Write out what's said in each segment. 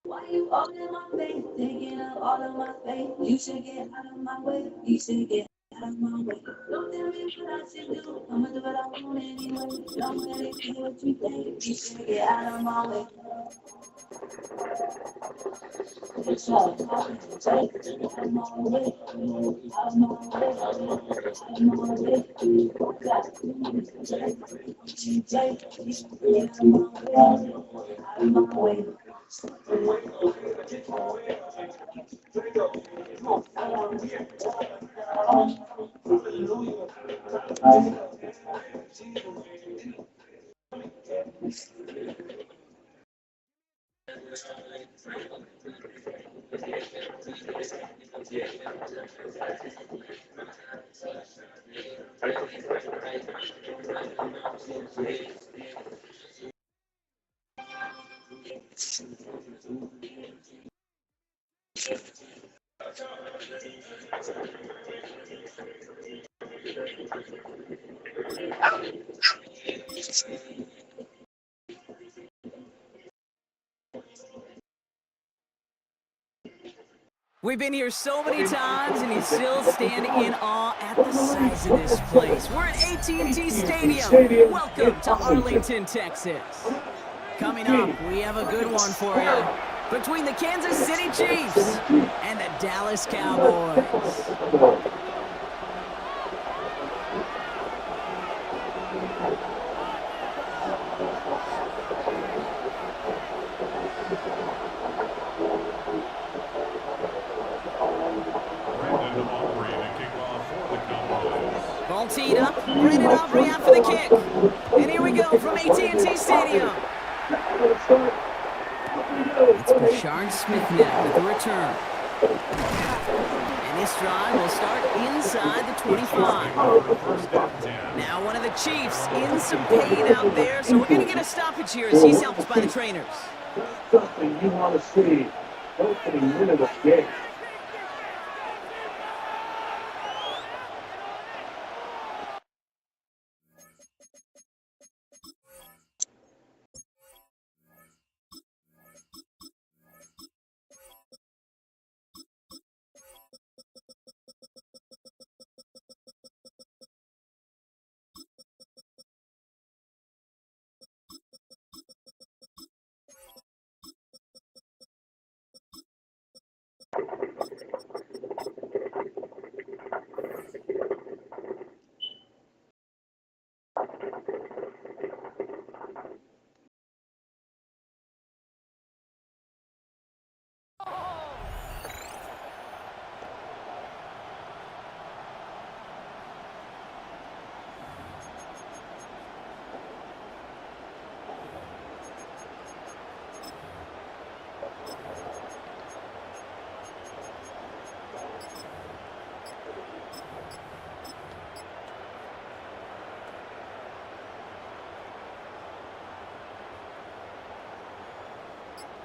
Why you all in my face, taking up all of my space? You should get out of my way. You should get out of my way. Don't tell me what I should do. I'ma do what I want anyway. Don't let it be what you think. You should get out of my way. It's all take it out of my way. Out of my way. Out of my way. Out of my way. We've been here so many times, and you still stand in awe at the size of this place. We're at AT&T Stadium. Welcome to Arlington, Texas. Coming up, we have a good one for you. Between the Kansas City Chiefs and the Dallas Cowboys. Ball teed up, Brandon Aubrey out for the kick. And here we go from AT&T Stadium. It's Bashard Smith now with the return. And this drive will start inside the 25. Now one of the Chiefs in some pain out there, so we're going to get a stoppage here as he's helped by the trainers. Something you want to see opening minute of game.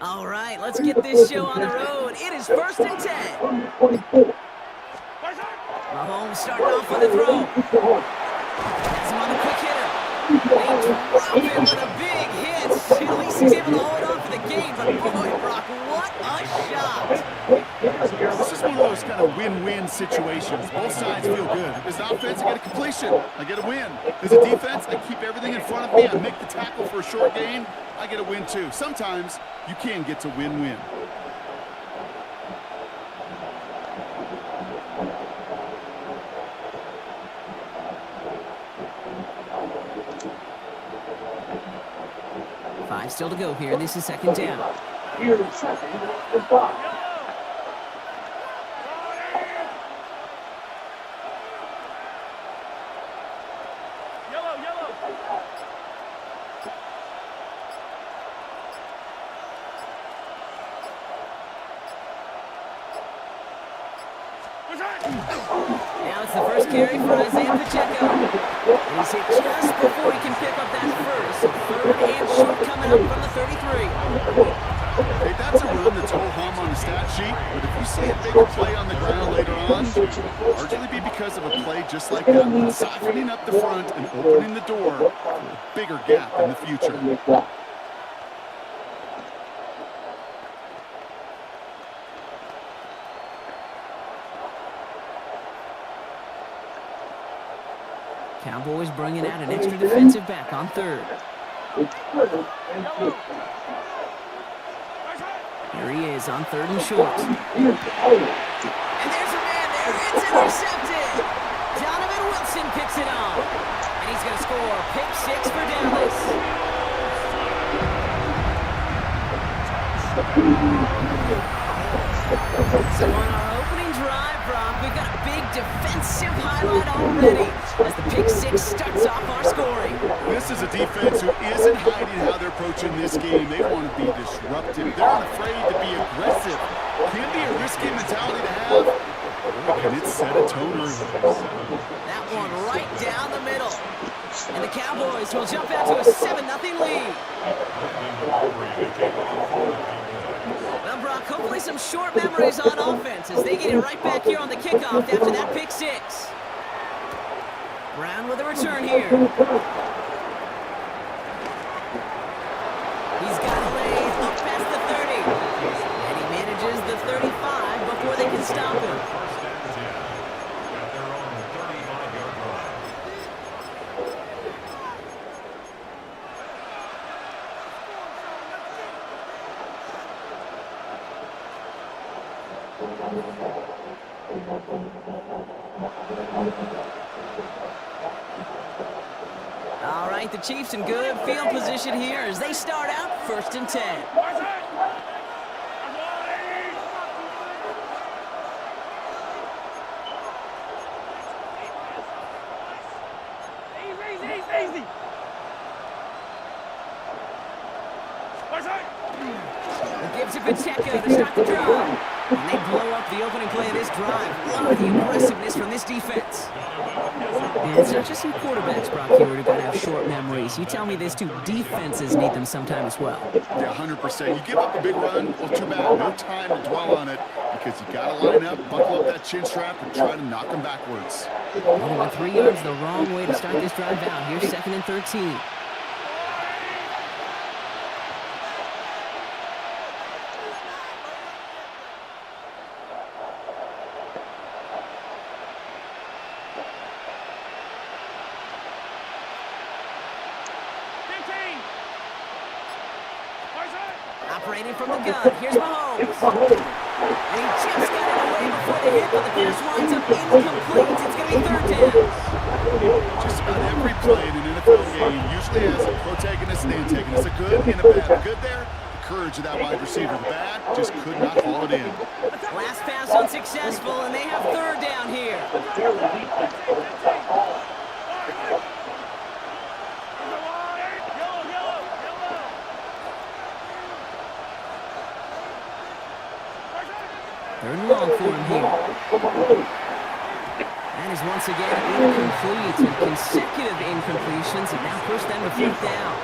All right, let's get this show on the road. It is 1st and 10. Mahomes starting off with a throw. Has him on the quick hitter. They drop him with a big hit. At least he's able to hold on for the game. But boy, Brock, what a shot. This is one of those kind of win-win situations. Both sides feel good. As an offense, I get a completion. I get a win. As a defense, I keep everything in front of me. I make the tackle for a short gain. I get a win, too. Sometimes you can get to win-win. Five still to go here. This is 2nd down. Here's second and 5. Now it's the first carry for Isaiah Pacheco. And he's hit just before he can pick up that first. So 3rd and short coming up from the 33. Hey, that's a see a bigger play on the ground later on, largely be because of a play just like that one, siphoning up the front and opening the door for a bigger gap in the future. Cowboys bringing out an extra defensive back on third. Here he is on third and short. And there's a man there. It's intercepted. Donovan Wilson picks it off. And he's going to score pick 6 for Dallas. So on our opening drive, Brock, we've got a big defensive highlight already as the pick 6 starts off our scoring. This is a defense who isn't hiding how they're approaching this game. They want to be disruptive. They're unafraid to be aggressive. Can be a risky mentality to have. Boy, can it set a tone early. That one right down the middle. And the Cowboys will jump out to a 7-0 lead. Well, Brock, hopefully some short memories on offense as they get it right back here on the kickoff after that pick 6. Brown with a return here. He's got a lay up past the 30. And he manages the 35 before they can stop him. All right, the Chiefs in good field position here as they start out 1st and 10. Easy. Gives it Pacheco to start the drive. And they blow up the opening play of this drive. Love the aggressiveness from this defense. And it's not just some quarterbacks, Brock, here who got to have short memories. You tell me these two defenses need them sometime as well. Yeah, 100%. You give up a big run, well, too bad. No time to dwell on it because you got to line up, buckle up that chin strap, and try to knock them backwards. Only 3 yards the wrong way to start this drive out. Here's 2nd and 13. Operating from the gun, here's Mahomes. And he just got it away before the hit, but the pass winds up incomplete. It's going to be 3rd down. Just about every play in an NFL game usually has a protagonist and antagonist, a good and a bad. The good there, the courage of that wide receiver. The bad, just could not haul it in. Last pass unsuccessful, and they have 3rd down here. Third and long for him here. That is once again incomplete. And consecutive incompletions have now pushed them to 4th down.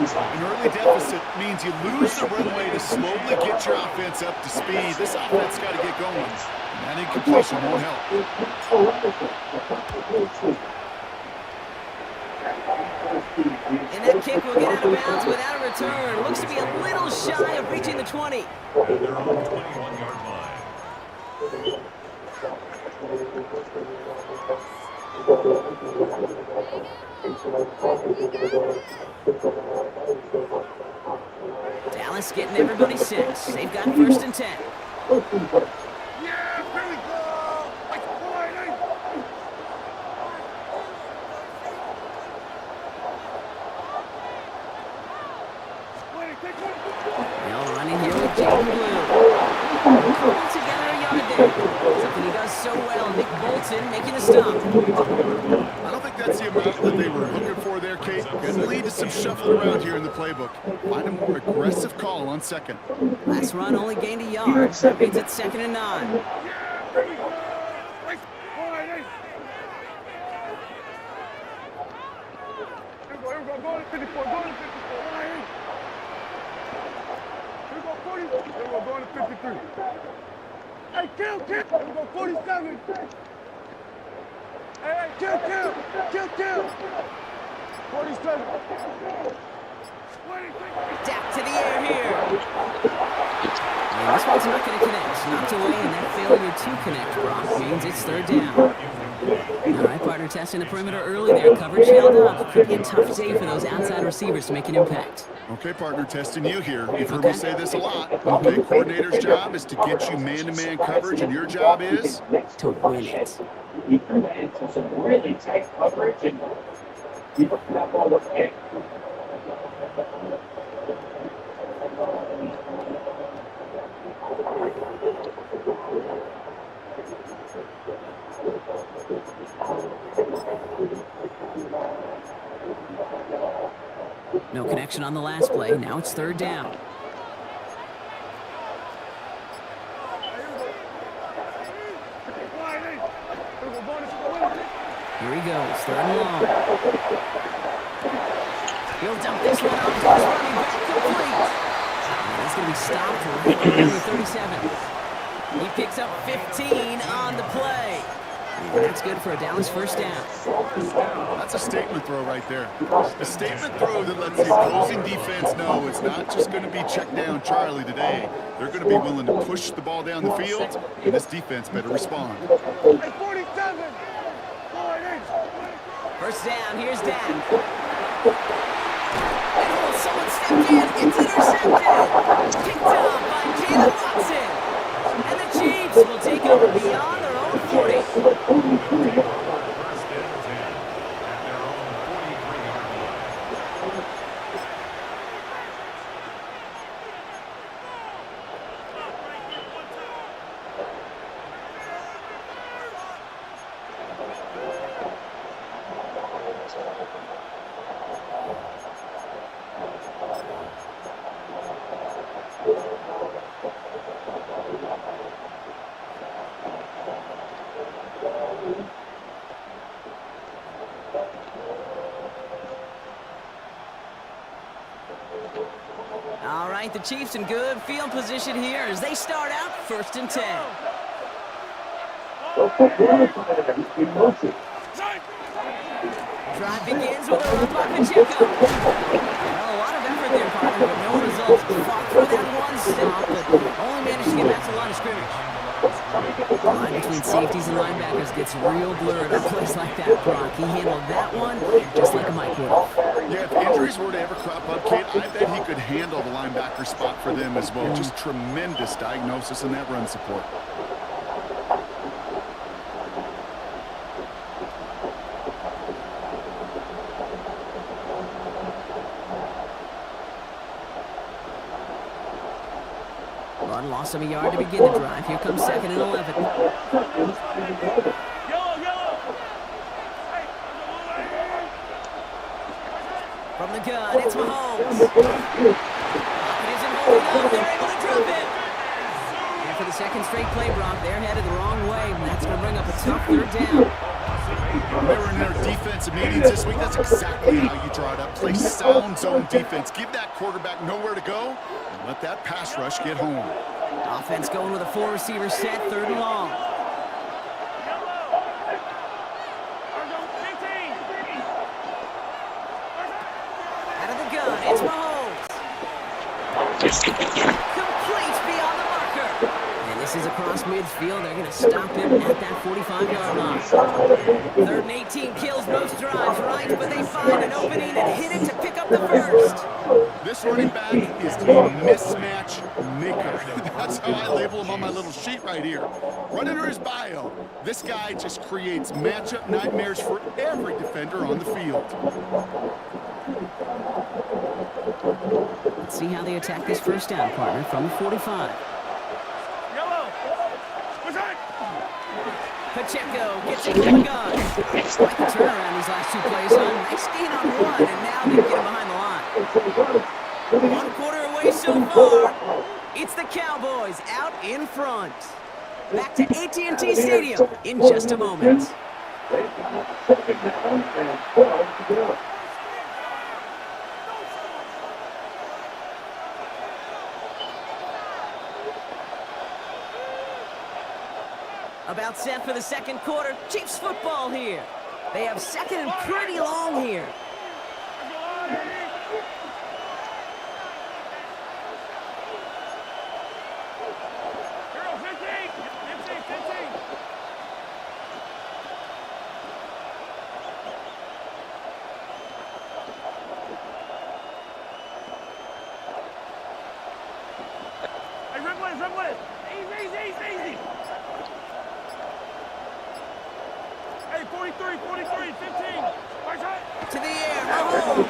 An early deficit means you lose the runway to slowly get your offense up to speed. This offense got to get going. And that incompletion won't help. And that kick will get out of bounds without a return. Looks to be a little shy of reaching the 20. And they're on the 21-yard line. Dallas getting everybody 6. They've got 1st and 10. They'll run in here with Jaden Blue. Pulling together a yard there. Something he does so well. Nick Bolton making a stop. I don't think that's the amount that they were looking for there, Kate. Could lead to some shuffling around here in the playbook. Find a more aggressive call on 2nd. Last run only gained a yard. That means it's 2nd and 9. Hey, kill. There we go, 47. Hey, kill. 47. Back to the air here. And this one's not going to connect. Knocked away, and that failure to connect, Brock, means it's third down. All right, partner, testing the perimeter early there. Coverage held up. Could be a tough day for those outside receivers to make an impact. Okay, partner, testing you here. You've heard me say this a lot. Okay, coordinator's job is to get you man-to-man coverage, and your job is to win it. He turned that into some really tight coverage, and he put that ball okay. No connection on the last play. Now it's third down. Here he goes, third and long. He'll dump this one off to his running back, complete. And that's going to be stopped right at number 37. He picks up 15 on the play. And that's good for a Dallas first down. That's a statement throw right there. A statement throw that lets the opposing defense know it's not just going to be check down Charlie today. They're going to be willing to push the ball down the field, and this defense better respond. Hey, 47. First down, here's Dan. And oh, someone stepped in. It's intercepted. Picked up by Jalen Watson. And the Chiefs will take over beyond their own 40. First and 10 at their own 43-yard line. All right, the Chiefs in good field position here as they start out first and 10. Drive begins with a run by Pacheco. Well, a lot of effort there, partner, but no results. Fought for that one stop, but only managed to get back to the line of scrimmage. The line between safeties and linebackers gets real blurred on plays like that, Brock. He handled that one just like a Mike would. Yeah, if injuries were to ever crop up, kid, I bet he could handle the linebacker spot for them as well. Just tremendous diagnosis in that run support. Run loss of a yard to begin the drive. Here comes second and 11. From the gun, it's Mahomes. It isn't holding up. They're able to drop it. And for the second straight play, Brock, they're headed the wrong way, and that's going to bring up a tough third down. Remember in their defensive meetings this week, that's exactly how you draw it up. Play sound zone defense. Give that quarterback nowhere to go, and let that pass rush get home. Offense going with a four-receiver set, third and long. Out of the gun, it's Mahomes. Complete beyond the marker. And this is across midfield. They're going to stop him at that 45-yard line. Third and 18 kills most drives, right? But they find an opening and hit it to pick up the first. This running back is a mismatch maker. That's how I label him on my little sheet right here. Right under his bio, this guy just creates matchup nightmares for every defender on the field. Let's see how they attack this first down, partner, from the 45. Pacheco gets it from the gun. Quite the turnaround these last two plays, son. Nice gain on one, and now they get him behind the line. 1 quarter away so far. It's the Cowboys out in front. Back to AT&T Stadium in just a moment. About set for the second quarter. Chiefs football here. They have second and pretty long here. Easy. Hey, 43, 15. To the air, Mahomes.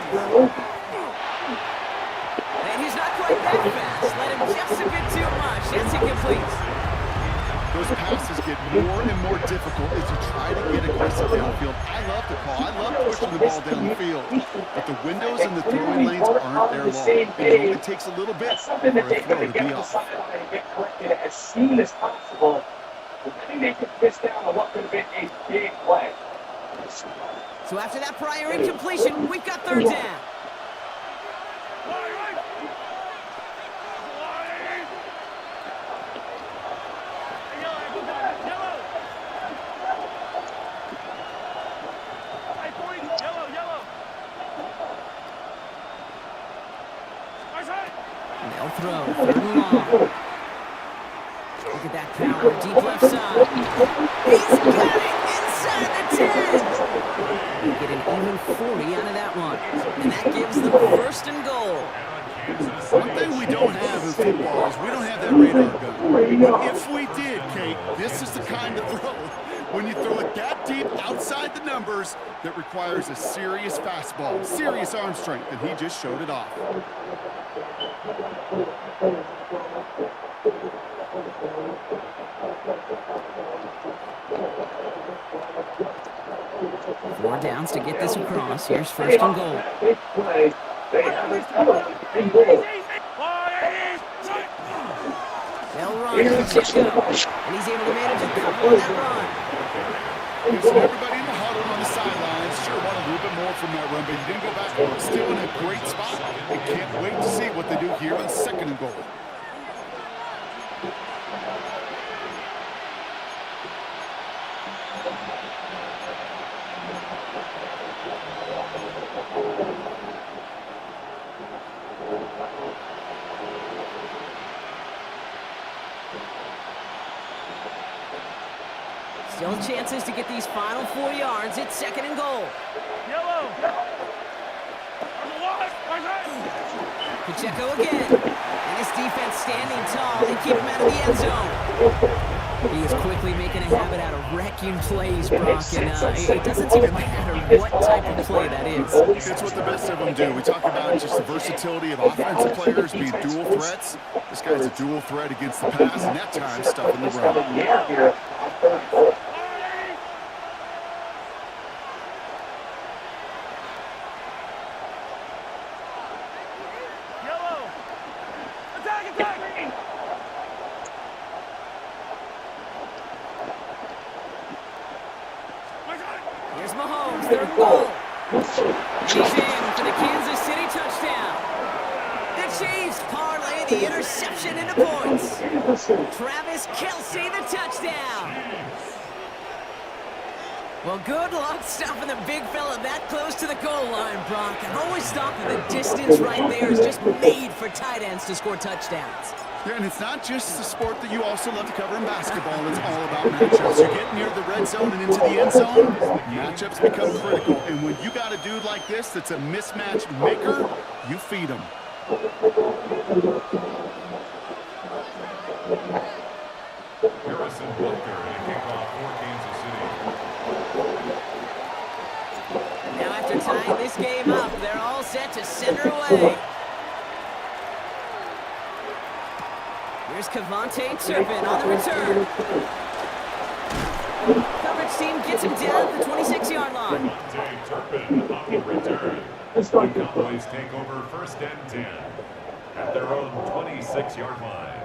And he's not quite that fast. Let him just a bit too much. That's incomplete. Those passes get more and more difficult as you try to get aggressive downfield. I love the call. I love pushing the ball down the field. But the windows and the throwing lanes aren't there long. It only takes a little bit for a throw to be off. Get corrected as soon as possible. Then they could miss down on what could have been a big play. So after that prior incompletion, we've got third down. They'll throw, third and long. Look at that power, deep left side. He's got it inside the 10. Get an even 40 out of that one. And that gives them first and goal. One thing we don't have in football is we don't have that radar gun. But if we did, Kate, this is the kind of throw. When you throw it that deep outside the numbers, that requires a serious fastball, serious arm strength, and he just showed it off. Four downs to get this across. Here's first and goal. They'll run. And he's able to manage a couple on that run. You see everybody in the huddle on the sidelines. Sure, want a little bit more from that run, but he didn't go back. Still in a great spot. And can't wait to see what they do here on second and goal. Still chances to get these final 4 yards. It's second and goal. Pacheco again. And this defense standing tall. They keep him out of the end zone. He is quickly making a habit out of wrecking plays, Brock. And it doesn't even matter what type of play that is. It's what the best of them do. We talk about just the versatility of offensive players being dual threats. This guy's a dual threat against the pass, and that time stuffing the run. Here's Mahomes, third and goal. He's in for the Kansas City touchdown. The Chiefs parlay the interception into points. Travis Kelce, the touchdown. Well, good luck stopping the big fella that close to the goal line, Brock. I've always thought that the distance right there is just made for tight ends to score touchdowns. Yeah, and it's not just the sport that you also love to cover in basketball. It's all about matchups. You get near the red zone and into the end zone, matchups become critical. And when you got a dude like this that's a mismatch maker, you feed him. Harrison Butker and a kickoff for Kansas City. Now after tying this game up, they're all set to send her away. Here's Kevontae Turpin on the return. Coverage team gets him down at the 26-yard line. Kevontae Turpin on the return. The Cowboys take over first and 10 at their own 26-yard line.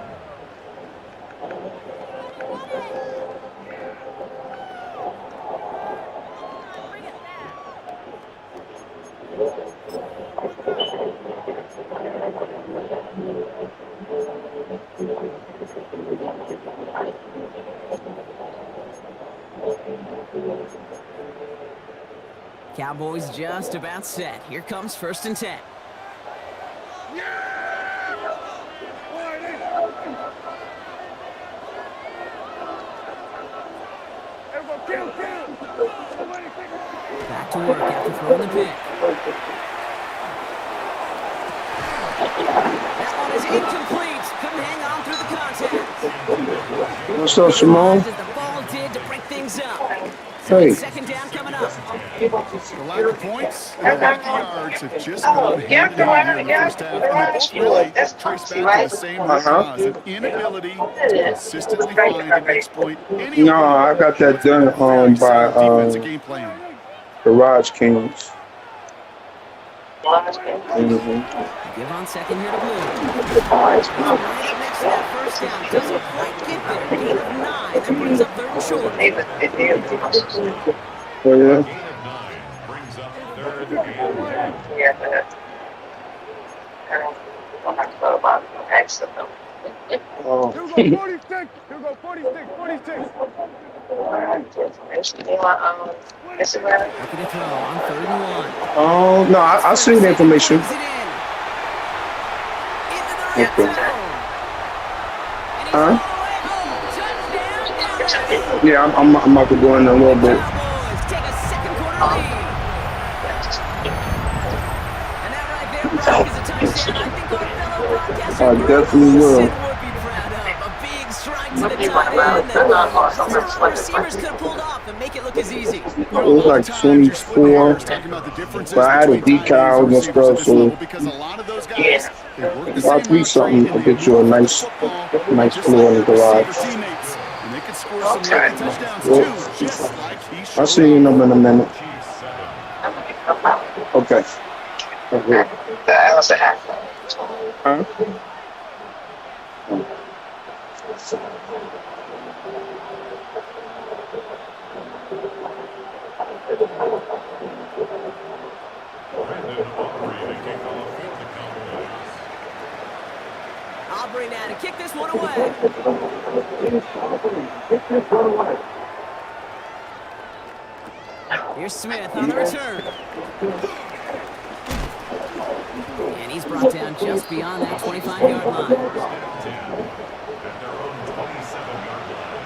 Cowboys just about set. Here comes 1st and 10. Back to work after throwing the pick. That one is incomplete. Couldn't hang on through the contact. What's up, Simone? As the ball did to break things up. Hey. 2nd down coming up. The lack of points and the lack of yards have just gone hand in hand here in the first half. And they both really trace back to the same root cause, an inability to consistently find and exploit any No, I got that done by defensive game plan. Garage Kings. Give on 2nd here to Blue. Right up next to that 1st down. Doesn't quite get there. Gain of 9. That brings up 3rd and short. Oh, yeah? Gain of 9 brings up 3rd and 10. Oh. Here we go 46. Here we go 46. 46. Looking to throw on 3rd and 1. Oh, no, I seen the information. Brings it in. Into the red zone. And he's Huh? all the way home. Touchdown, Dallas. Yeah, I'm about to go in a little bit. Cowboys take a 2nd quarter lead. And that right there, Brock, is a touchdown. I think our fellow broadcaster I definitely will. would be proud of. A big strike to the tight end that the receivers could have pulled off and make it look as easy. It was like 24, but I had a decal and stuff, so if I do something, I'll get you a nice floor in the garage. I'll see you in a minute. Okay. Okay. Huh? Aubrey now to kick this one away. Here's Smith on the return. And he's brought down just beyond that 25-yard line. At their own 27-yard line.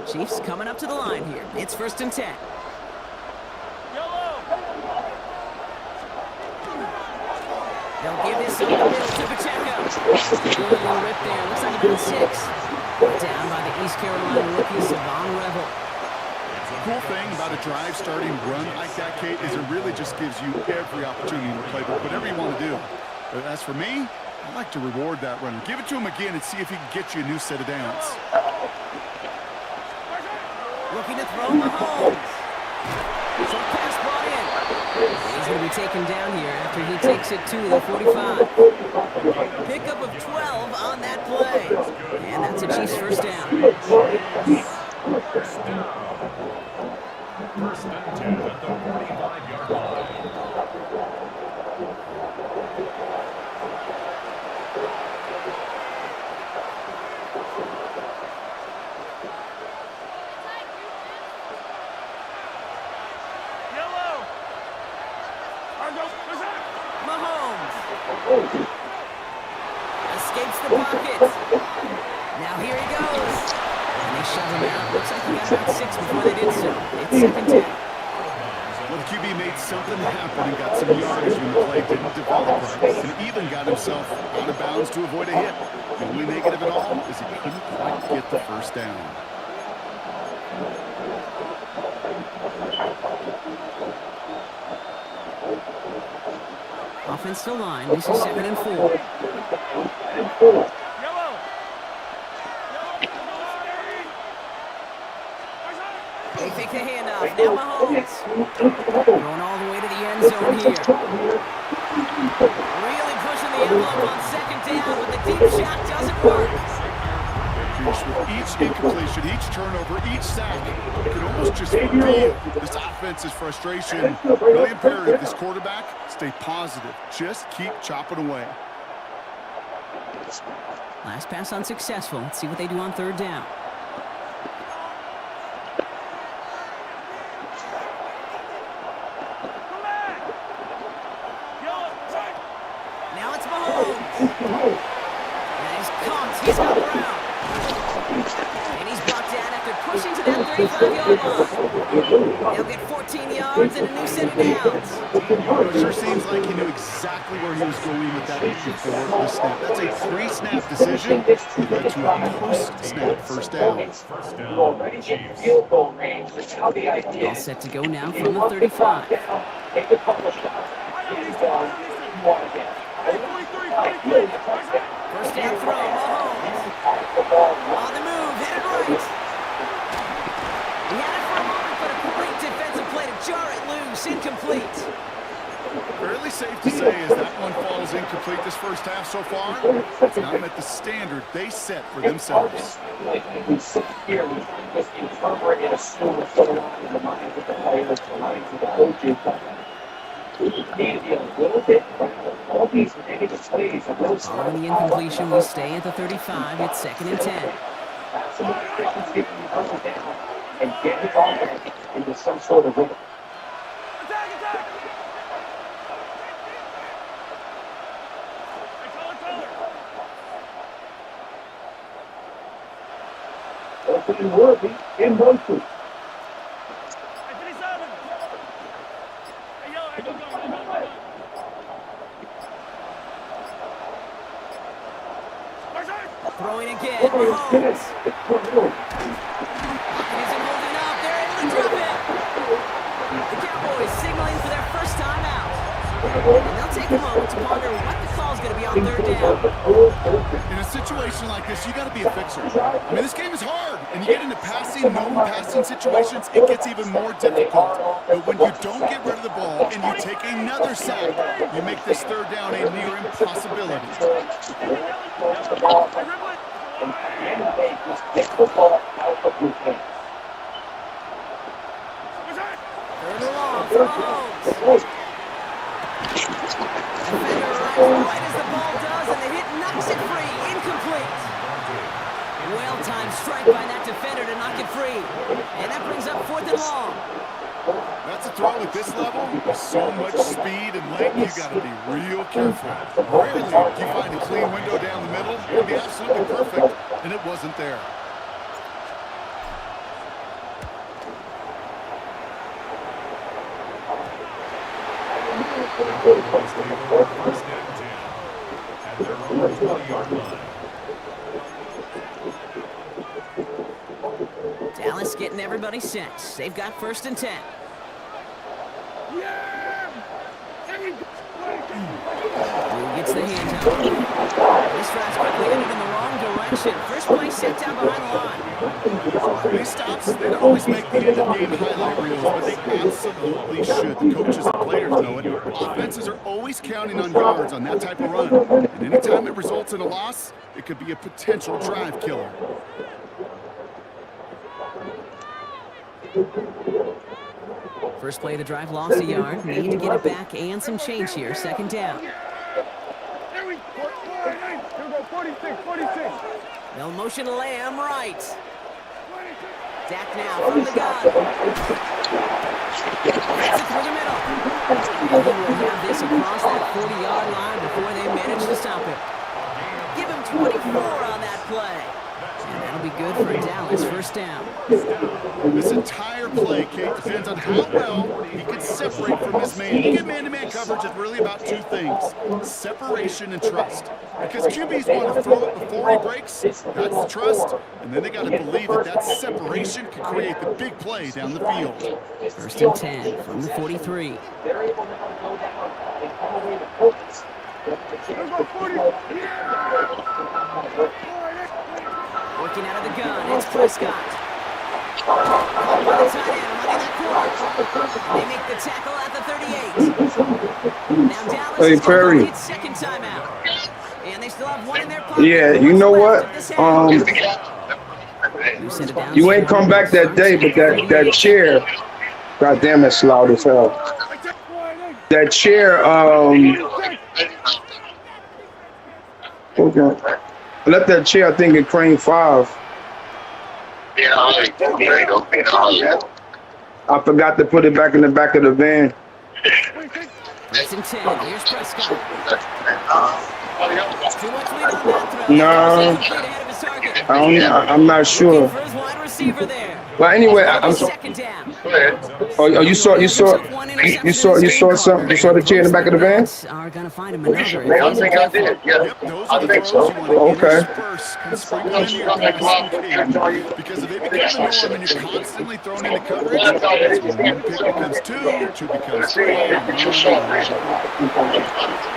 Chiefs coming up to the line here. It's 1st and 10. They'll give this up the middle to Pacheco. Good little rip there. Looks like about 6. Down by the East Carolina rookie, Savon Revel. The cool thing about a drive starting run like that, Kate, is it really just gives you every opportunity in the playbook, whatever you want to do. But as for me, I like to reward that runner. Give it to him again and see if he can get you a new set of downs. Looking to throw Mahomes. Short pass brought in. He's going to be taken down here after he takes it to the 45. Pickup of 12 on that play. And that's a Chiefs 1st down. First and 10 at the 45-yard line. Mahomes. Escapes the pocket. Now here he goes. And they shove him out. Looks like he got about 6 before they did so. It's 2nd down. Well, the QB made something happen and got some yardage when the play didn't develop right, and even got himself out of bounds to avoid a hit. The only negative at all is he couldn't quite get the 1st down. Offensive line. This is 2nd and 4. They fake the handoff. handoff. Now Mahomes. Going all the way to the end zone here. Really pushing the envelope on second down, but the deep shot doesn't work. With each incompletion, each turnover, each sack, you can almost just feel this offense's frustration. Really imperative, this quarterback, stay positive. Just keep chopping away. Last pass unsuccessful. Let's see what they do on third down. Now it's Mahomes. And he's caught. He's got Brown. And he's brought down after pushing to that 35-yard line. They'll get 14 yards and a new set of downs. It sure seems like he knew exactly where he was going with that before the snap. That's a pre-snap decision that led to a post-snap first down. All set to go now from the 35. First down throw, Mahomes. On the move, headed right. He had it for a moment, but a great defensive play to jar it loose, incomplete. Fairly safe to say as that one falls incomplete this first half so far. It's not met the standard they set for themselves. We sit here, we just interpret and assume what's going on in the minds of the players, the minds of the coaches. We need to be a little bit all these negative plays and those. Following the incompletion, we stay at the 35. It's 2nd and 10. Some efficiency when you hustle down and get the offense into some sort of rhythm. Open Worthy in motion. Throwing again, Mahomes. Isn't holding up. They're able to drop it. The Cowboys signaling for their first time out. And they'll take a moment to ponder what the call's going to be on third down. In a situation like this, you got to be a fixer. I mean, this game is hard, and you get into known passing situations, it gets even more difficult. But when you don't get rid of the ball and you take another sack, you make this third down a near impossibility. Third and long for Mahomes. Defender arrives right as the ball does, and the hit knocks it free. Incomplete. Well-timed strike by that defender to knock it free. And that brings up 4th and long. That's a throw at this level. With so much speed and length, you got to be real careful. Rarely do you find a clean window down the middle. It would be absolutely perfect, and it wasn't there. First and 10 at their own 20-yard line. Dallas getting everybody set. They've got 1st and 10. Blue gets the hands out. This drive's quickly headed in the wrong direction. First play set down behind the line. These stops, they don't always make the end-of-game highlight reels, but they absolutely should. The coaches and players know it. Offenses are always counting on yards on that type of run. And anytime it results in a loss, it could be a potential drive killer. First play of the drive, lost a yard. Need to get it back and some change here. 2nd down. They'll motion Lamb right. Dak now from the gun. Gets it through the middle. He will have this across that 40-yard line before they manage to stop it. Give him 24 on that play. And that'll be good for Dallas. 1st down. This entire play, Kate, depends on how well he can separate from his man. You get man-to-man coverage, it's really about two things: separation and trust. Because QBs want to throw it before he breaks, that's the trust, and then they got to believe that that separation can create the big play down the field. 1st and 10 from the 43. They're able to go down and come away with focus. Working out of the gun, it's Prescott. Caught by the tight end running that corner. And they make the tackle at the 38. Now Dallas Hey, is going to Perry. call its second timeout. And they still have one in their pocket. Yeah, you know what? You ain't come back that day, but that chair. God damn, that's loud as hell. That chair. Okay. I left that chair, I think, in Crane 5. I forgot to put it back in the back of the van. It's in 10. Here's Prescott. Too much lead on that throw. No, Complete ahead of his target. I'm not sure. For his wide receiver there. But anyway, I'm. Second down. Oh, you saw something? You saw the chair in the back of the van? Are gonna find him another. I think I did. Yeah, I think so. Okay. Because if they become the norm and you're constantly thrown into coverage, one pick becomes two becomes three.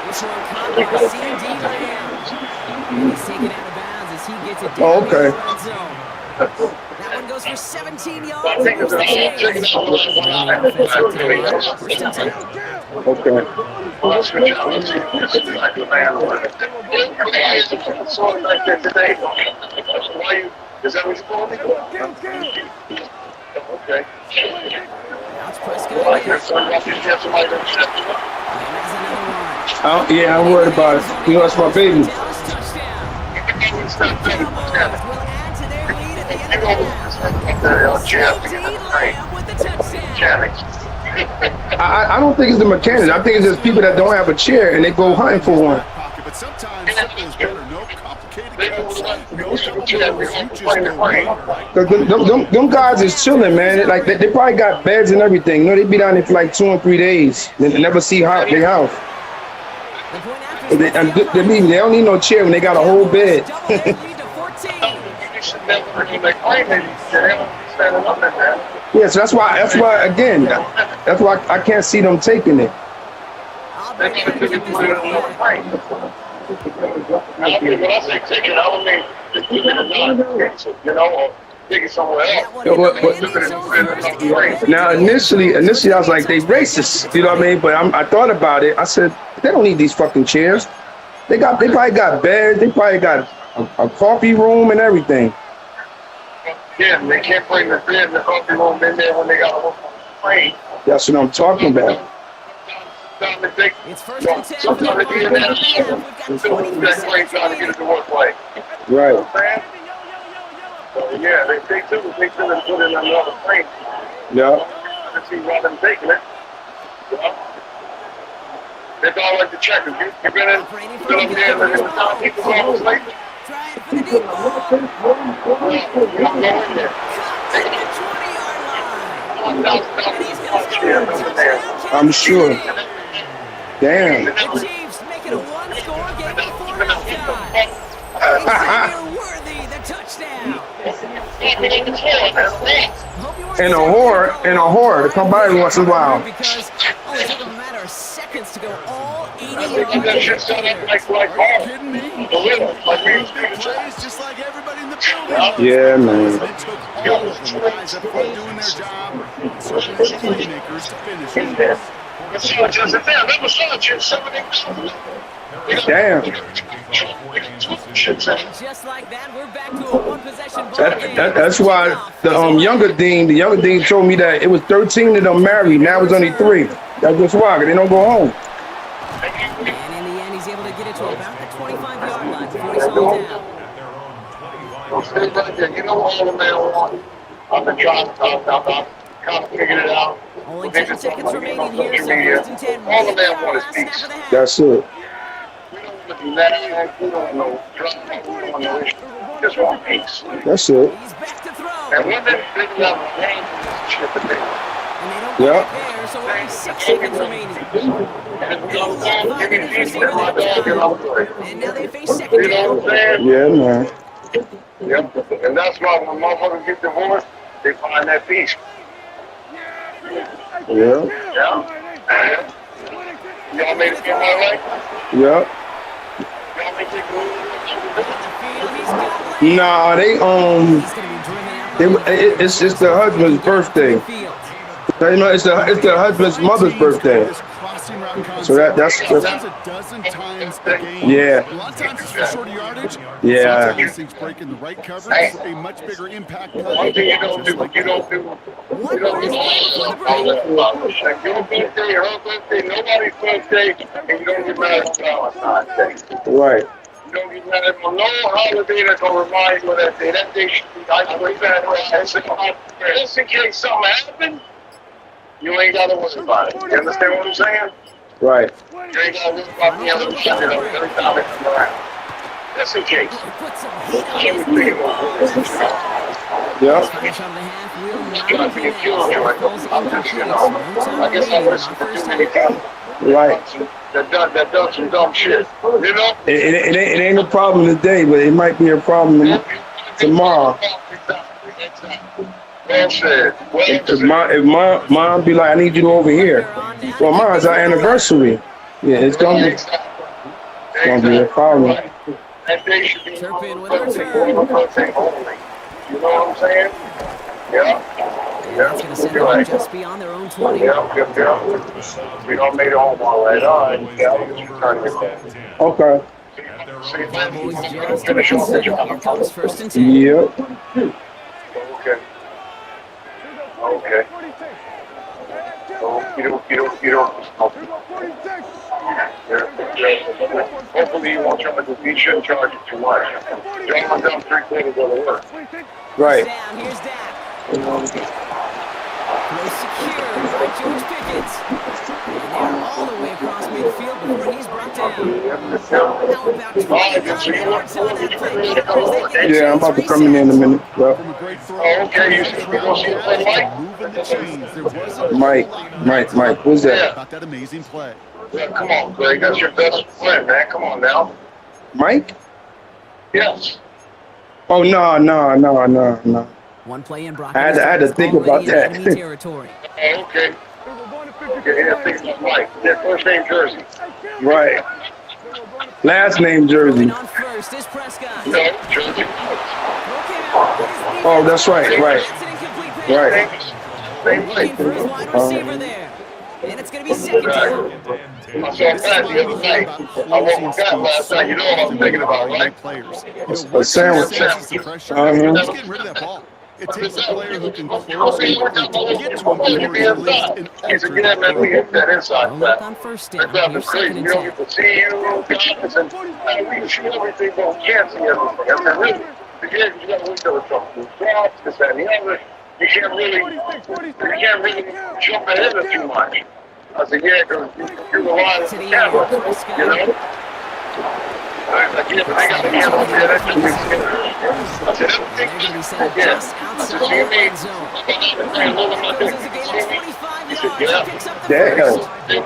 This one caught by C.D. Lamb. And he's taken out of bounds as he gets it down. Oh, okay. In the red zone. That one goes for 17 yards. And goes to Chase. First and 10. Okay. Is that what you call me? Okay. Now it's Prescott again. And there's another one. Yeah, I'm worried about it. You know, that's my baby. Dallas touchdown. Cowboys will add to their lead at the end of the half. C.D. Lamb with the touchdown. I don't think it's the mechanics. I think it's just people that don't have a chair and they go hunting for one. But sometimes simple is better. No complicated cuts. No trouble. You just go Them guys is chilling, man. Like they probably got beds and everything. You know, they be down there for like 2 or 3 days. They never see their house. They don't need no chair when they got a whole bed. Yeah, so that's why again, that's why I can't see them taking it. Now initially I was like, they racist, you know what I mean? But I thought about it. I said, they don't need these fucking chairs. They probably got beds. They probably got a coffee room and everything. Yeah, they can't bring the bed and the coffee room in there when they got a whole plane. That's what I'm talking about. It's first and 10. We've got 23 seconds remaining. Right. Yeah, they took it and put it in another plane. Yeah. Let's see why them taking it. It's all like the checkers. You've been in, been up there and looking at the time people almost late. Trying for the deep ball. You don't go in there. To the 20-yard line. And he's going to score a touchdown. I'm sure. Damn. The Chiefs making a one-score game before halftime. Xavier Worthy, the touchdown. And a whore to come by every once in a while. Because only took him a matter of seconds to go all 80 I think you got shit set up like Are you kidding me? the winner. Like we Those big plays, just like everybody in the building. Yeah, man. It took all of the guys up front doing their job, and certainly the playmakers to finish it. Damn. just like that, we're back to a one-possession ball game. That's why the younger dean told me that it was 13 of them married. Now it's only 3. That's just why, 'cause they don't go home. And in the end, he's able to get it to about the 25-yard line before he's hauled down. You know all the man want. I've been trying to talk about kind of figured it out. Only 10 seconds remaining here, so first and 10. All the man Our want is last snap peace. of the half. That's it. We don't want that. We don't know drama. We don't want no issue. Just want peace. That's it. He's back to throw. And when they figure out the game, shit the thing. And they don't Yeah. get it there, so only 6 seconds remaining. And And now they face second you know down. what I'm saying? Yeah, man. Yep. And that's why when motherfuckers get divorced, they find that peace. Yeah. Yeah. Y'all made it feel all right? Yeah. Nah, they He's going to be driven out by it's the husband's birthday. You know, it's the husband's mother's birthday. So that's a dozen times a game. yeah. A lot of times it's for shorter yardage. Yeah. Sometimes things break in the right coverage for a much bigger impact play. One thing you don't do, you don't do your birthday, her birthday, nobody's birthday, and you don't get mad at Valentine's Day. Right. You don't get mad at no holiday that's gonna remind you of that day. That day should be isolated. Just in case something happens, you ain't gotta worry about it. You understand what I'm saying? Right. You ain't gotta worry about being able to shut it up every time it comes around. Just in case. Put some heat on this Yeah. finish on the half wheel. It's gonna be a killjoy. I guess I listen to too many people. Right. That does some dumb shit. You know? It ain't a problem today, but it might be a problem tomorrow. Well said. If mom be like, I need you to go over here. Well, mine's our anniversary. Yeah, it's gonna be a problem. That day should be Chirping with birthday only. You know what I'm saying? Yeah. That's going to send them just beyond their own 20. Yeah. We don't make it home all right. All right. Yeah. Okay. Cowboys just finish off the job. Here comes 1st and 10. Yep. Okay. Okay. You don't. Hopefully you won't charge you shouldn't charge you too much. You don't want them 3/4 go to work. Right. Down, here's Dak. Throw secure by George Pickens. And they're all the way across midfield before he's brought down. How about 29 yards on that play? Yeah, I'm about to come in a minute. Well, Okay, you go see the play, Mike, who's that? About that amazing play. Yeah, come on, Greg. That's your best friend, man. Come on now. Mike? Yes. Oh no. One play in Brock. I had to think about that. Territory. Okay. Yeah, I think it's Mike. Yeah, first name Jersey. Right. Last name Jersey. Moving on first is Prescott. No, Jersey. Oh, that's right. Right. Same Looking for his wide receiver there. And it's going to be 2nd down. I saw Pat the other night. I woke up last night. You know what I'm thinking about, right? Players. A sandwich. Just getting rid of that ball. It takes a player who can close and get to him before he's released and He's a good man. We hit that inside Look back. on 1st That down. stuff is Here's 2nd crazy. and You don't 10. get to see you. We can see everything, but we can't see everything. I mean, really, again, you got to wait till it's something drops, this, that, and the other. You can't really jump ahead of too much. I said, yeah, because you're relying on the camera, you know? I got the camera. Yeah, that just makes sense. I said, They're going to be set yeah. just I outside said, the see me? red zone. Closes the game at 25 yards. Yeah. Picks up the Damn. first. I think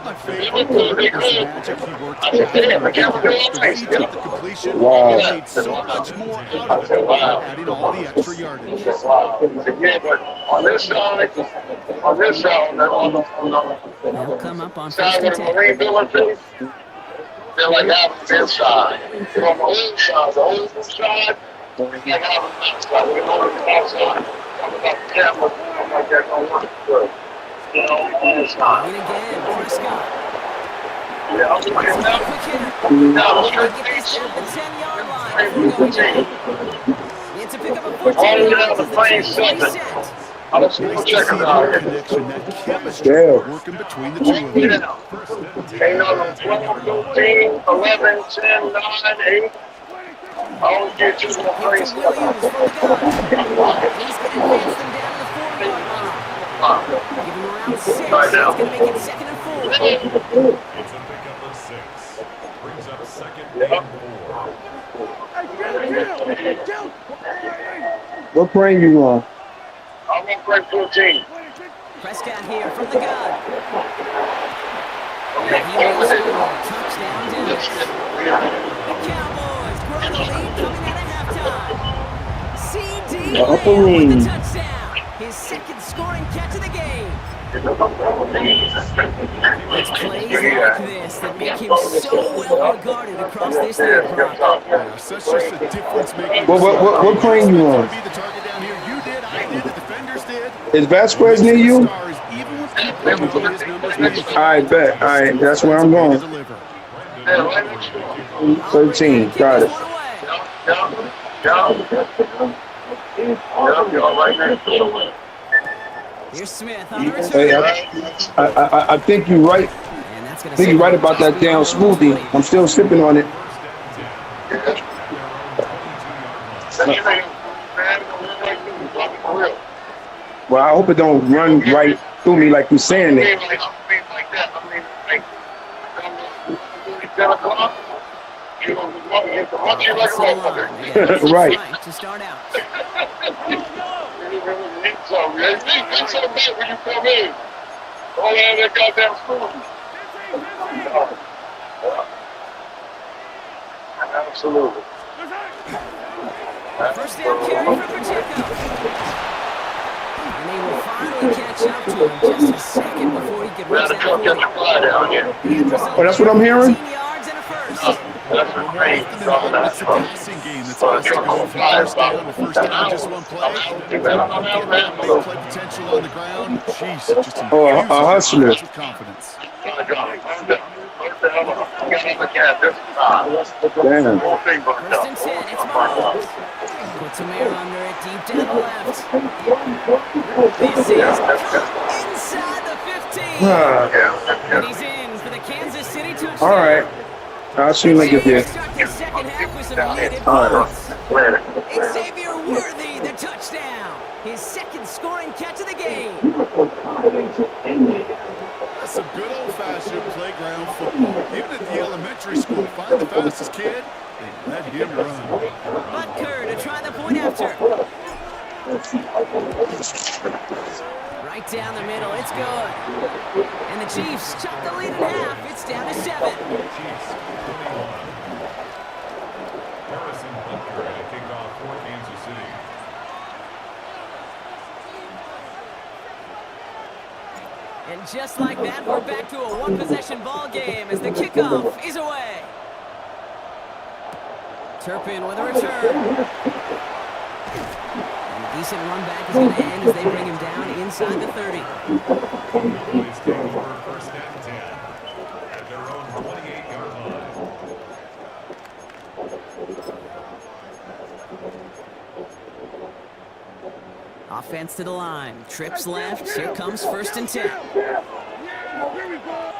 my favorite part was the magic he worked out. The way he took the completion, Wow. he made so much more out of it by adding all the extra yardage. Yeah, but on this side, on They'll come up on side 1st where and the 10. Marine building is, they're like having the inside. From the old side, and having the outside. We're going to the outside. I'm about the camera. I'm like that don't work good. You know, on this side. And again, Prescott. Yeah, I'm looking now. Quick hitter. Now, They straight get this down to the 10-yard line. team. Before going down. It's a pick up of 14 All the way down yards to as the plain team's seven. reset. I'm just going to check it out. Connection, that chemistry Yeah. working between the two of them. Ain't no 12, 13, 11, 10, 9, 8. I only get two more plays. Williams from the gun. He's going to advance them down to the 4-yard line. Give him around 6. Right now. It's going to make it 2nd and 4. It's a pickup of 6. Brings up 2nd and 4. What plane you on? I'm going to play 14. Prescott here from the gun. And he will score. Touchdown, Dennis. The Cowboys grow the lead coming out of halftime. CD Upper Lamb with room. the touchdown. His 2nd scoring catch of the game. It's plays like this that make him so well regarded across this league, Brock. Yeah, such just a difference-making. What plane you on? Be the target down here. You did, I did, the defenders did. Is Vasquez near you? Stars, even when people know his numbers mean I bet. All right, that's where I'm going. 13. Got it. Here's Smith on the return. Hey, I think you're right. And that's I gonna think you're right about that damn smoothie. I'm still sipping on it. Well, I hope it don't run right through me like you're saying it. Right. To start out. Absolutely. First down carry for Pacheco. And they will finally catch up to him just a second before he could reach that point. Oh, that's what I'm hearing? 15 yards and a first. It's the passing game that's asked to go from first down to first down, just one play. Big play potential on the ground. Jeez, just Oh, a hustler. with confidence. Damn. First and 10, it's Mahomes. Puts him here under it, deep down the left. This is inside the 15. And he's in for the Kansas City touchdown. All right. I'll see you when I get there. Start the second half with some needed All right. points. Xavier Worthy, the touchdown. His second scoring catch of the game. That's some good old-fashioned playground football. Even at the elementary school, find the fastest kid and let him run. Butker to try the point after. Right down the middle, it's good. And the Chiefs chop the lead in half. It's down to 7. Chiefs 21. Harrison Butker to kick off for Kansas City. And just like that, we're back to a one-possession ball game as the kickoff is away. Turpin with a return. And a decent run back is going to end as they bring him down inside the 30. Cowboys take over first and 10 at their own 28-yard line. Offense to the line. Trips left. Here comes first and 10. Here we go.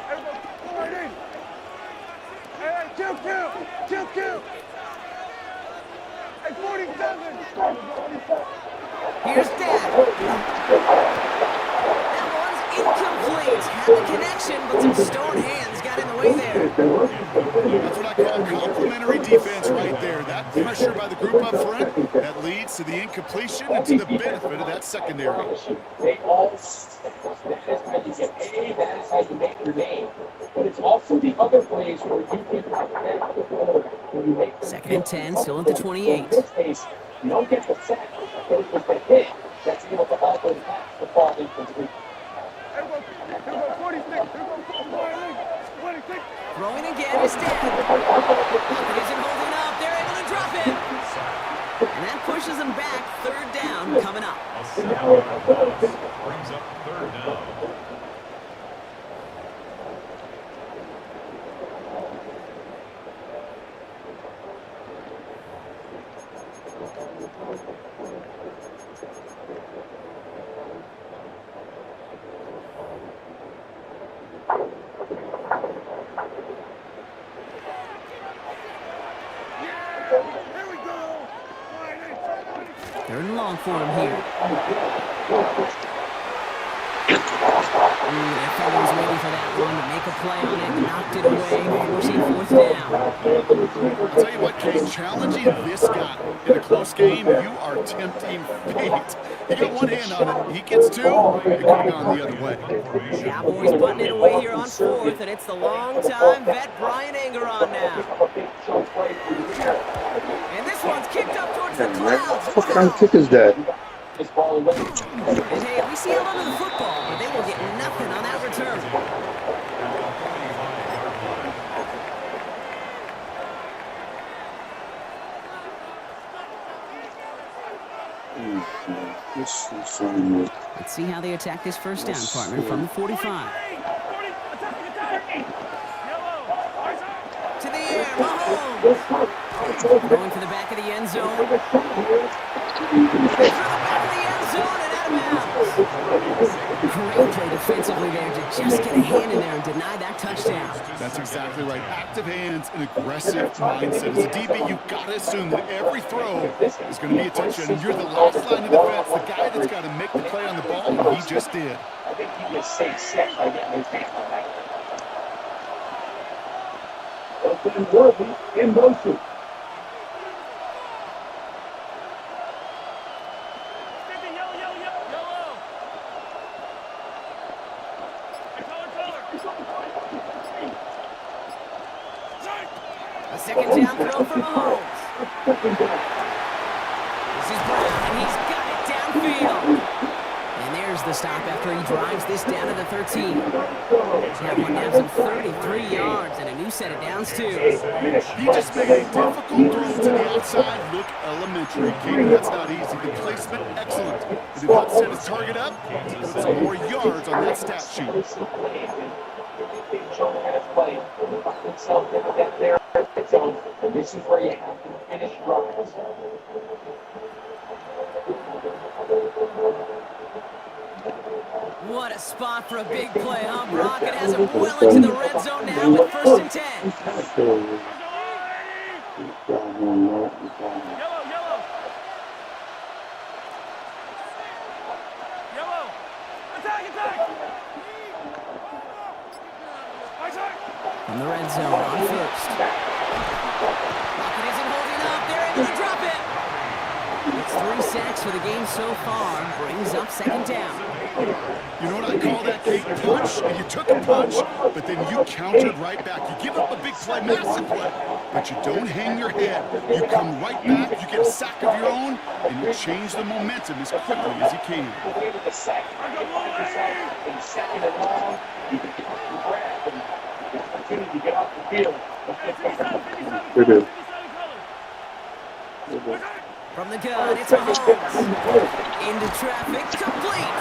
Hey, kill. Hey, 47. Here's Dad. That one's incomplete. Had the connection, but some stone hands got in the way there. That's what I call complimentary defense right there. That pressure by the group up front, that leads to the incompletion and to the benefit of that secondary. They all that is how you get paid, that is how you make your name. But it's also the other plays where you can connect the quarterback. When you make Second and 10, still at the 28. In this case, you don't get the sack, but it was the hit that's able to also pass the ball incomplete. Here we go, 46. Throwing again is Dad. It isn't holding up. They're able to drop it. And that pushes them back. Third down coming up. A sack brings up third down. Third and long for him here. That fella was waiting for that one to make a play on it, knocked it away, forcing fourth down. I'll tell you what, Kane, challenging this guy in a close game, you are tempting fate. You got one hand on it, he gets two, it could have gone the other way. Cowboys putting it away here on fourth, and it's the long-time vet Brian Angeron now. And this one's kicked up towards the clouds. What kind of kick is that? And hey, we see a lot of the football, but they will get nothing Let's see how they attack this first down, partner, from the 45. To the air, Mahomes. Going for the back of the end zone. Through the back of the end zone and out of bounds. Great play defensively there to just get a hand in there and deny that touchdown. That's exactly right. Active hands and aggressive mindset. As a DB, you've got to assume that every throw is going to be a touchdown. And you're the last line of defense, the guy that's got to make the play on the ball, and he just did. I think he just stayed set by getting his hands on that. Open Worthy in motion. A second down throw for Mahomes. This is Brown, and he's got it downfield. And there's the stop after he drives this down to the 13. That one nabs him 33 yards and a new set of downs, too. He just made a difficult throw to the outside look elementary. Katie, that's not easy. The placement, excellent. He did not set his target up. Put some more yards on that stat sheet. This is where you have to finish drives. What a spot for a big play, huh, Brock? It has him well into the red zone now with 1st and 10. From the red zone on 1st. Rocket isn't holding up. They're able to drop it. It's 3 sacks for the game so far. Brings up 2nd down. You know what I call that, Kate? Punch, and you took a punch, but then you countered right back. You give up a big play, massive play, but you don't hang your head. You come right back, you get a sack of your own, and you change the momentum as quickly as you can. From the gun, it's Mahomes. Into traffic, complete.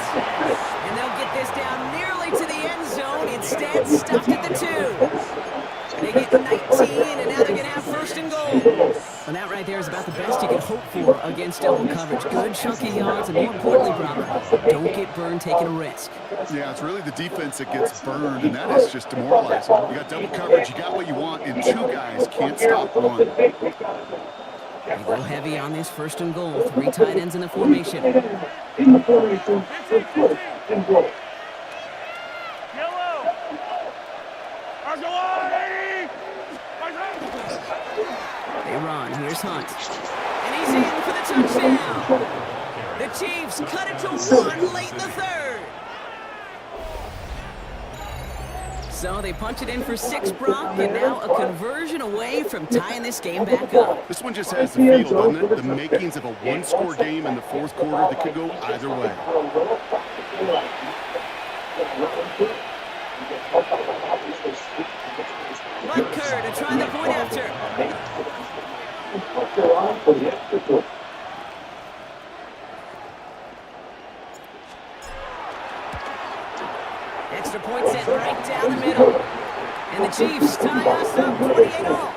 And they'll get this down nearly to the end zone. Instead, stopped at the 2. They get 19, and now they're going to have 1st and goal. And that right there is about the best you can hope for against double coverage. Good chunky yards, and more importantly, Brock, don't get burned taking a risk. Yeah, it's really the defense that gets burned, and that is just demoralizing. You got double coverage, you got what you want, and 2 guys can't stop one. They go heavy on this 1st and goal. 3 tight ends in the formation. They run. Here's Hunt. And he's in for the touchdown. The Chiefs cut it to 1 late in the 3rd. So they punch it in for 6, Brock, and now a conversion away from tying this game back up. This one just has the feel, doesn't it? The makings of a 1-score game in the 4th quarter that could go either way. Butker to try the point after. Extra point set right down the middle. And the Chiefs tie us up 28-all.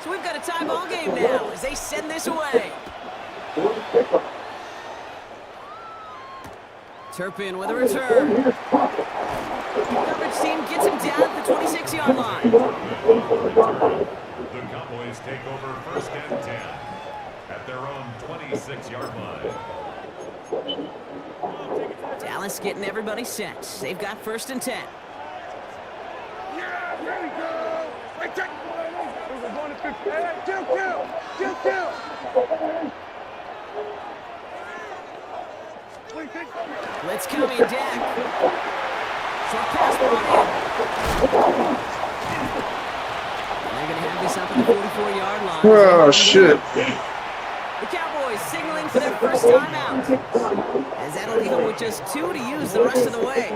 So we've got a tie ball game now as they send this away. Turpin with a return. Coverage team gets him down at the 26-yard line. The Cowboys take over 1st and 10 at their own 26-yard line. Dallas getting everybody set. They've got 1st and 10. Yeah, there we go. Right check. We're going to 50. Kill. Blitz coming, Dak. Short pass brought in. And they're going to have this up at the 44-yard line. Oh, shit. The Cowboys boys signaling for their first time out. As that'll leave them with just 2 to use the rest of the way.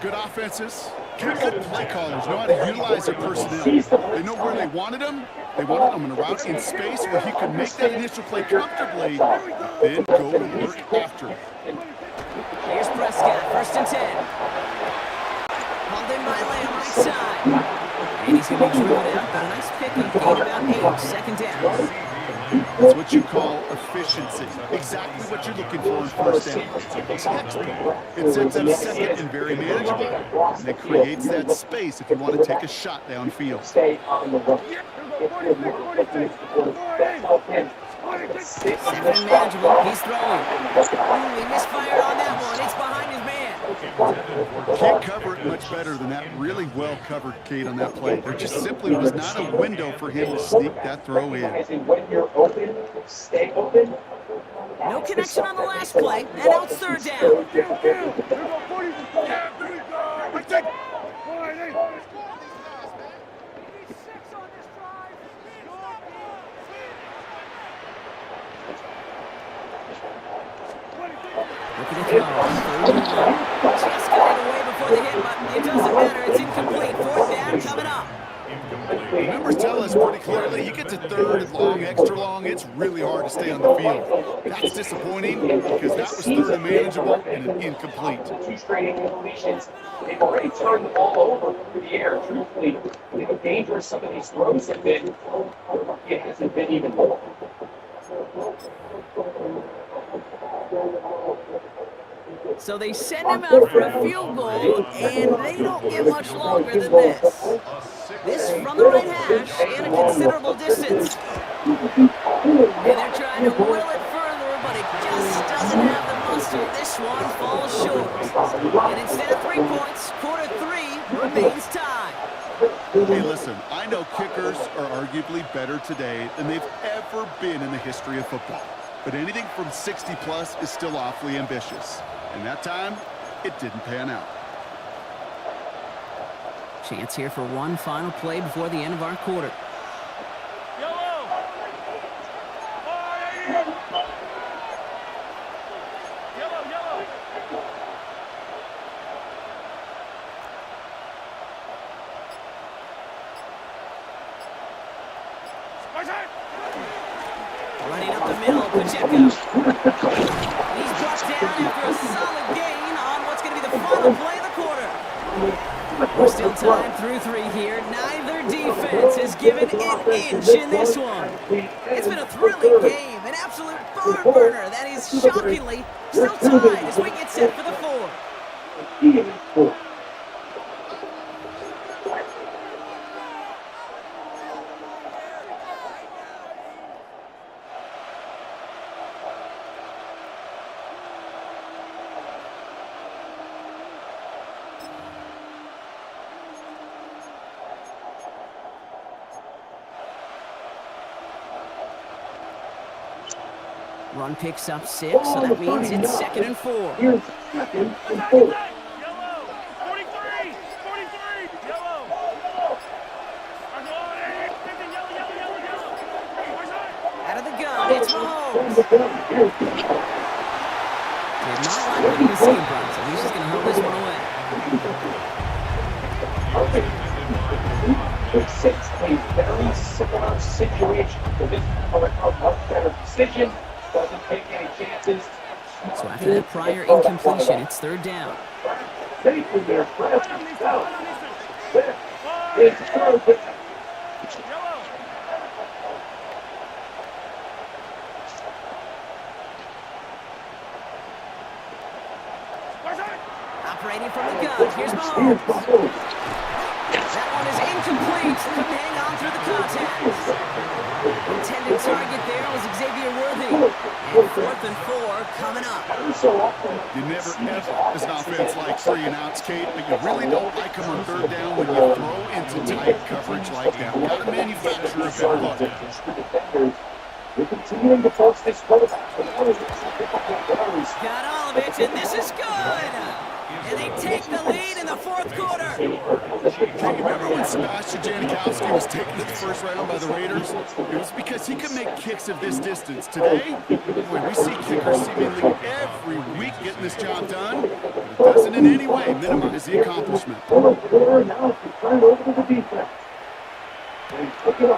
Good offenses. Good play callers know how to utilize their personnel. They know where they wanted him. They wanted him in a route in space where he could make that initial play comfortably, then go to work after it. Here's Prescott, 1st and 10. Hauled in by Lamb right side. And he's going to be driven out, but a nice pickup, gain about 8, 2nd down. That's what you call efficiency. Exactly what you're looking for in 1st down. Textbook. It sets up 2nd and very manageable. And it creates that space if you want to take a shot downfield. Stay on the run. 7 and manageable. He's throwing. Ooh, he misfired on that one. It's behind his man. Can't cover it much better than that really well covered Kate on that play. There just simply was not a window for him to sneak that throw in. When you're open, stay open. No connection on the last play, and now it's 3rd down. Looking to throw. 3rd and 1. Just got it away before the hit, but it doesn't matter. It's incomplete. 4th down coming up. The numbers tell us pretty clearly, you get to 3rd and long, extra long, it's really hard to stay on the field. That's disappointing because that was 3rd and manageable and an incomplete. 2 straight incompletions. They've already turned the ball over through the air. Truthfully, how dangerous some of these throws have been. It hasn't been even more. So they send him out for a field goal, and they don't get much longer than this. This from the right hash and a considerable distance. And they're trying to will it further, but it just doesn't have the muster. This one falls short. And instead of 3 points, quarter 3 remains tied. Hey, listen, I know kickers are arguably better today than they've ever been in the history of football. But anything from 60 plus is still awfully ambitious. And that time, it didn't pan out. Chance here for one final play before the end of our quarter. Running up the middle, Pacheco. He's brought down after a solid gain on what's going to be the final play of the quarter. We're still tied through 3 here. Neither defense has given an inch in this one. It's been a thrilling game, an absolute barn burner that is shockingly still tied as we get set for the 4th. Run picks up 6, so that means it's 2nd and 4. Yellow! 43! 43! Yellow! Out of the gun, it's Mahomes. Did not like what he was seeing, Brian, so he's just going to hold this one away. It's a very similar situation to this a much better decision. Doesn't take any chances. So after that prior incompletion, it's 3rd down. Safely there, left, out. It's third. Operating from the gun, here's Mahomes. That one is incomplete. Couldn't hang on through the contact. Intended target there was Xavier Worthy. And 4th and 4 coming up. You never ever, as an offense, like 3 and outs, Kate, but you really don't like them on 3rd down when you throw into tight coverage like that. Got to manufacture a better look. We're continuing to force this quarterback. Got all of it, and this is good. And they take the lead in the fourth quarter. Hey, remember when Sebastian Janikowski was taken to the first round by the Raiders? It was because he could make kicks of this distance. Today, boy, we see kickers seemingly every week getting this job done, but it doesn't in any way minimize the accomplishment.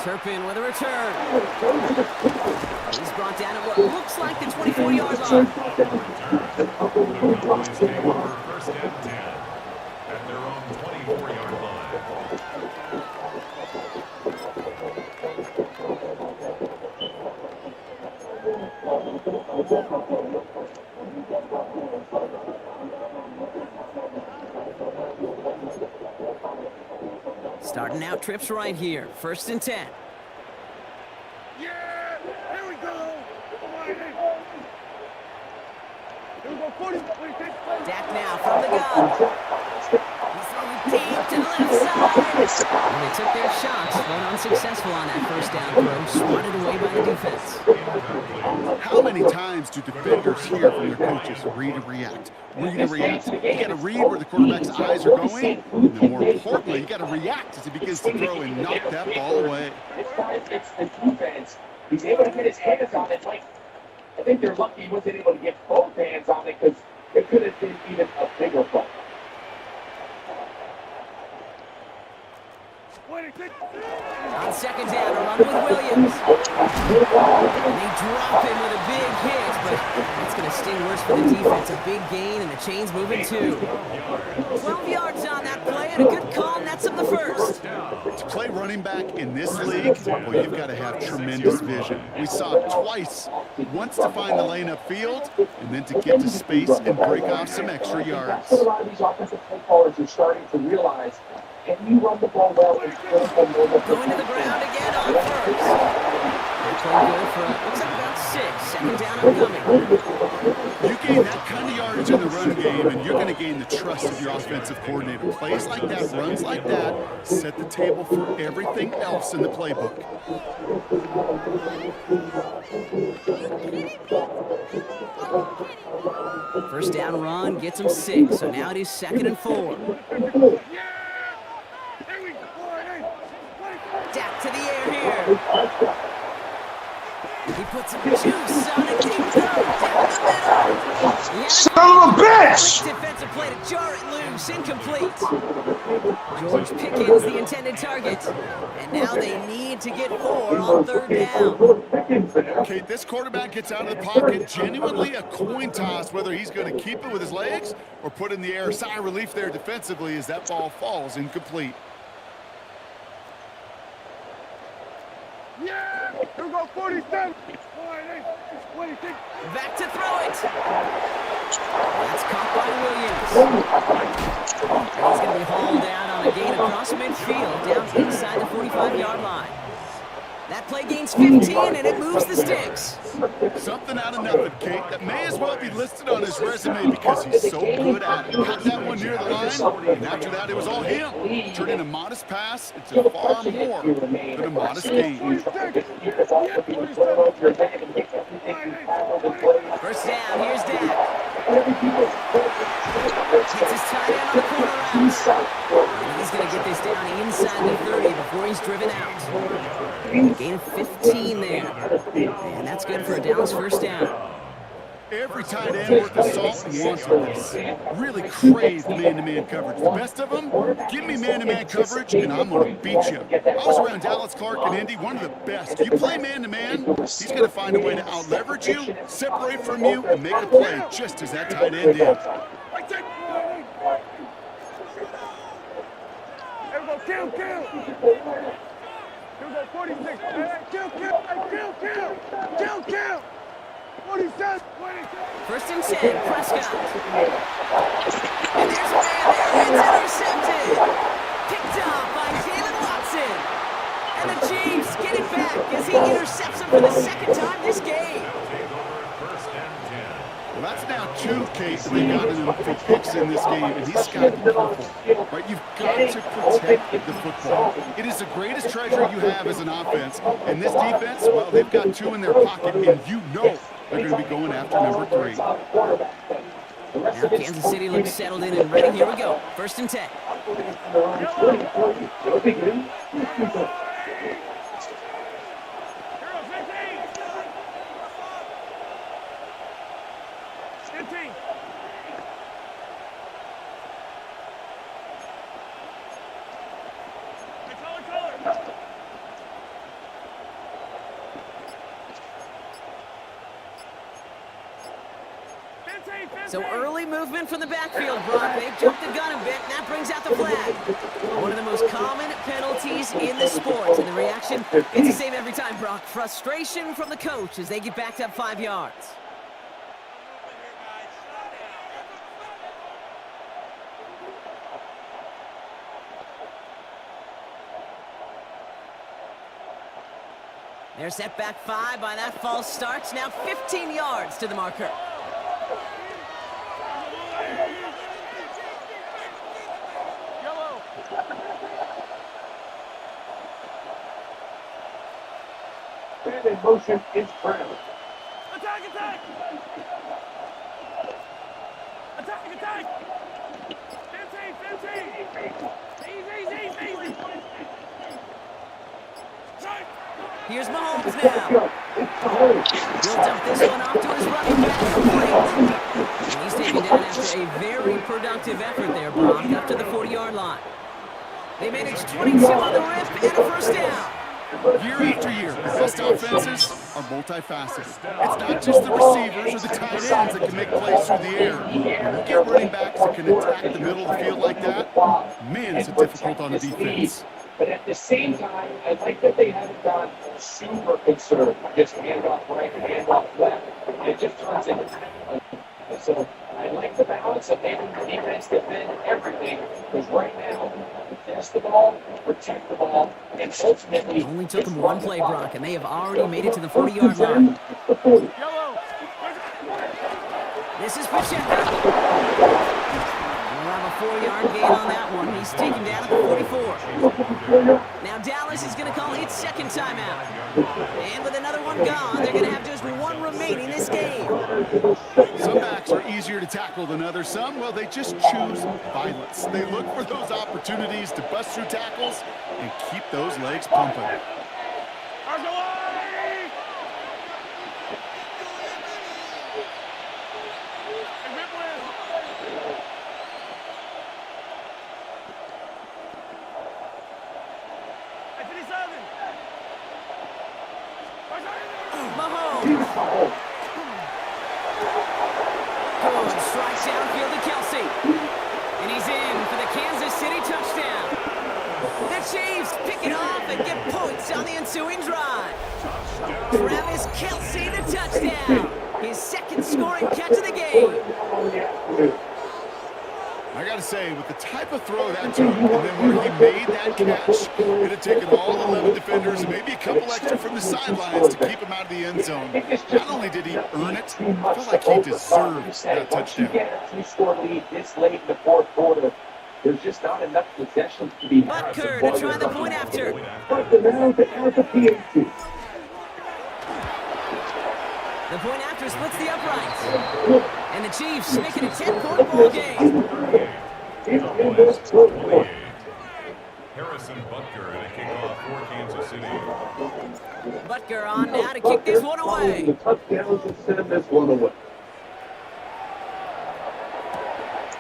Turpin with a return. He's brought down at what looks like the 24-yard line. The Cowboys take over first and 10 at their own 24-yard line. Starting out trips right here. First and 10. Yeah! Here we go! Come on, hey. Here we go, 40. Dak now from the gun. He's throwing deep to the left side. And they took their shots, but unsuccessful on that first down throw. Swatted away by the defense. How many times do defenders hear from their coaches, read and react? Read and react. You got to read where the quarterback's eyes are going, and then more importantly, you got to react as he begins to throw and knock that ball away. It's the defense. He's able to get his hands on it. Like, I think they're lucky he wasn't able to get both hands on it because it could have been even a bigger ball. On second down, a run with Williams. And they drop him with a big hit, but that's going to sting worse for the defense. A big gain, and the chain's moving too. 12 yards on that play, and a good call nets him the first. To play running back in this league, well, you've got to have tremendous vision. We saw it twice. Once to find the lane upfield, and then to get to space and break off some extra yards. That's what a lot of these offensive play callers are starting to realize. Can you run the ball well and still have normal? Going to the ground again on first. They're playing good for, looks like about 6. Second down and coming. You gain that kind of yardage in the run game, and you're going to gain the trust of your offensive coordinator. Plays like that, runs like that, set the table for everything else in the playbook. First down run gets him 6, so now it is 2nd and 4. Dak to the air here. He puts some juice on it. Deep throw down the middle. Son of a bitch! Defensive play to jar it loose. Incomplete. George Pickens, the intended target. And now they need to get 4 on 3rd down. Okay, this quarterback gets out of the pocket. Genuinely a coin toss whether he's going to keep it with his legs or put it in the air. Sigh of relief there defensively as that ball falls incomplete. Yeah! Here we go, 47. Back to throw it. That's caught by Williams. He's going to be hauled down on a gain across midfield, down inside the 45-yard line. That play gains 15, and it moves the sticks. Something out of nothing, Kate. That may as well be listed on his resume because he's so good at it. Got that one near the line, and after that, it was all him. Turning a modest pass into far more than a modest gain. First down, here's Dak. Gets his tight end on the corner route. And he's going to get this down inside the 30 before he's driven out. Gain of 15 there. And that's good for a Dallas first down. Every tight end worth his salt wants this. Really crave man-to-man coverage. The best of them, give me man-to-man coverage, and I'm going to beat you. I was around Dallas, Clark, and Indy, one of the best. You play man-to-man, he's going to find a way to out-leverage you, separate from you, and make a play just as that tight end did. Kill! Here we go, 46. Kill! 47. First and 10, Prescott. And there's a man there. It's intercepted. Picked off by Jalen Watson. And the Chiefs get it back as he intercepts him for the 2nd time this game. Well, that's now 2 cases they got him for picks in this game, and he's got to be careful. Right? You've got to protect the football. It is the greatest treasure you have as an offense. And this defense, well, they've got 2 in their pocket, and you know they're going to be going after number 3. Now Kansas City looks settled in and ready. Here we go. 1st and 10. So early movement from the backfield, Brock. They've jumped the gun a bit, and that brings out the flag. One of the most common penalties in the sport, and the reaction, it's the same every time, Brock. Frustration from the coach as they get backed up 5 yards. They're set back 5 by that false start. Now 15 yards to the marker. And in motion is Brown. Attack, attack! Attack, attack! 15! Easy! Here's Mahomes now. He'll dump this one off to his running back complete. And he's taken down after a very productive effort there, Brock, up to the 40-yard line. They managed 22 on the rip and a 1st down. Year after year, the best offenses are multifaceted. It's not just the receivers or the tight ends that can make plays through the air. When you get running backs that can attack the middle of the field like that, man, is it difficult on the defense. But at the same time, I like that they haven't gone super conservative. Just hand off right, hand off left. It just turns into so I like the balance of having the defense defend everything. Because right now, pass the ball, protect the ball, and ultimately... It only took them one play, Brock, and they have already made it to the 40-yard line. This is Pacheco. We'll have a 4-yard gain on that one. He's taken down at the 44. Now Dallas is going to call its 2nd timeout. And with another one gone, they're going to have just one remaining this game. Some backs are easier to tackle than others. Some, well, they just choose violence. They look for those opportunities to bust through tackles and keep those legs pumping. Mahomes. Good strike downfield to Kelsey. And he's in for the Kansas City touchdown. The Chiefs pick it off and get points on the ensuing drive. Travis Kelsey, the touchdown. His 2nd scoring catch of the game. I got to say, with the type of throw that took, and then where he made that catch, it had taken all 11 defenders and maybe a couple extra from the sidelines to keep him out of the end zone. Not only did he earn it, I feel like he deserves that touchdown. Get a 2-score lead this late in the 4th quarter. There's just not enough possessions to be had. Butker to try the point after. The point after splits the uprights. And the Chiefs make it a 10-point ball game. Harrison Butker and a kickoff for Kansas City. Butker on now to kick this one away.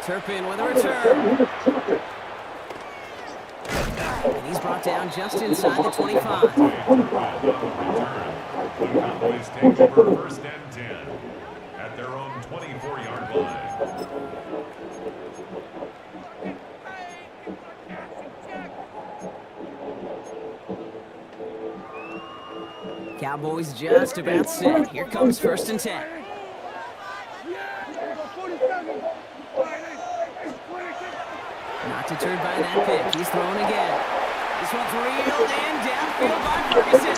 Turpin with a return. And he's brought down just inside the 25. The Cowboys take over 1st and 10 at their own 24-yard line. Cowboys just about set. Here comes 1st and 10. Not deterred by that pick. He's throwing again. This one's reeled in downfield by Ferguson.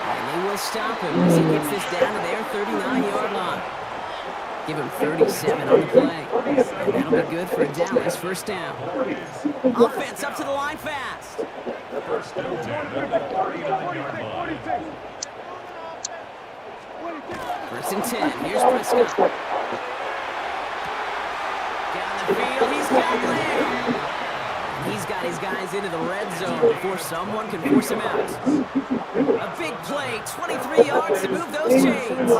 And they will stop him as he gets this down to their 39-yard line. Give him 37 on the play. And that'll be good for a Dallas 1st down. Offense up to the line fast. 1st and 10 at the 39-yard line. 1st and 10. Here's Prescott. He's got Lamb. He's got his guys into the red zone before someone can force him out. A big play, 23 yards to move those chains.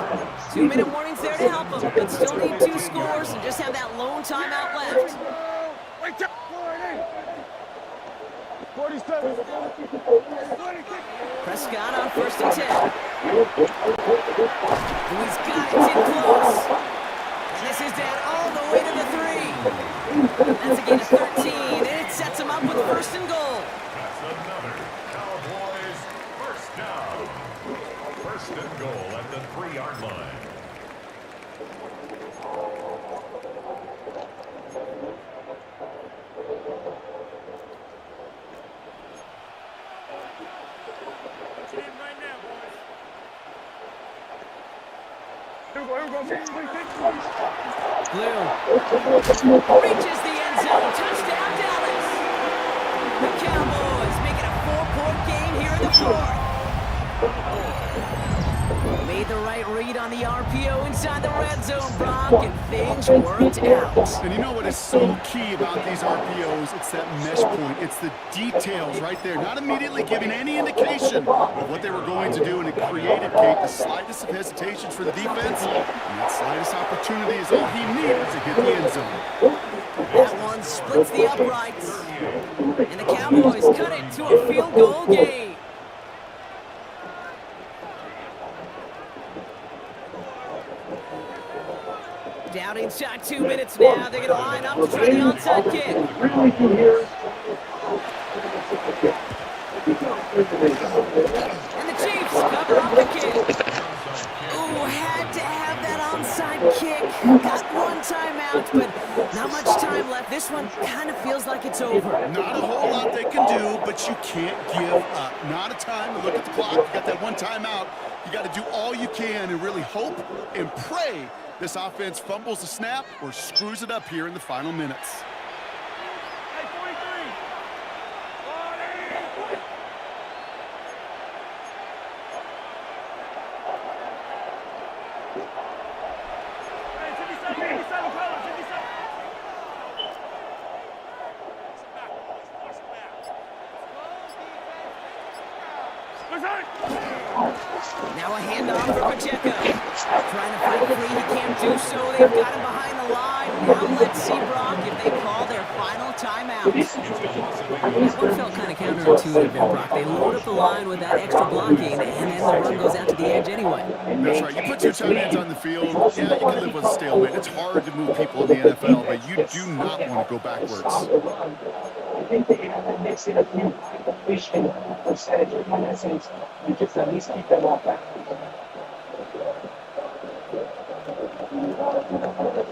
2-minute warnings there to help them, but still need 2 scores and just have that lone timeout left. Prescott on 1st and 10. And he's got it in close. And this is down all the way to the 3. That's a gain of 13, and it sets him up with 1st and goal. That's another Cowboys first down. 1st and goal at the 3-yard line. Blue reaches the end zone. Touchdown, Dallas. The Cowboys make it a 4-point game here in the 4th. Made the right read on the RPO inside the red zone, Brock, and things worked out. And you know what is so key about these RPOs? It's that mesh point. It's the details right there. Not immediately giving any indication of what they were going to do, and it created, Kate, the slightest of hesitations for the defense. And that slightest opportunity is all he needed to hit the end zone. That one splits the uprights. And the Cowboys cut it to a field goal game. Down inside 2 minutes now. They're going to line up to try the onside kick. And the Chiefs cover up the kick. Ooh, had to have that onside kick. Got 1 timeout, but not much time left. This one kind of feels like it's over. Not a whole lot they can do, but you can't give up. Not a time to look at the clock. You got that 1 timeout. You got to do all you can and really hope and pray this offense fumbles the snap or screws it up here in the final minutes. Hey, 43. 40. Hey, 57, 57, color, 57. Now a handoff for Pacheco. Trying to fight free, he can't do so. They've got him behind the line. Now let's see, Brock, if they call their final timeout. That one felt kind of counterintuitive there, Brock. They load up the line with that extra blocking, and then the run goes out to the edge anyway. That's right. You put 2 tight ends on the field, yeah, you can live with a stalemate. It's hard to move people in the NFL, but you do not want to go backwards. I think they have to mix in a few completion percentage in that sense. You just at least keep them off that.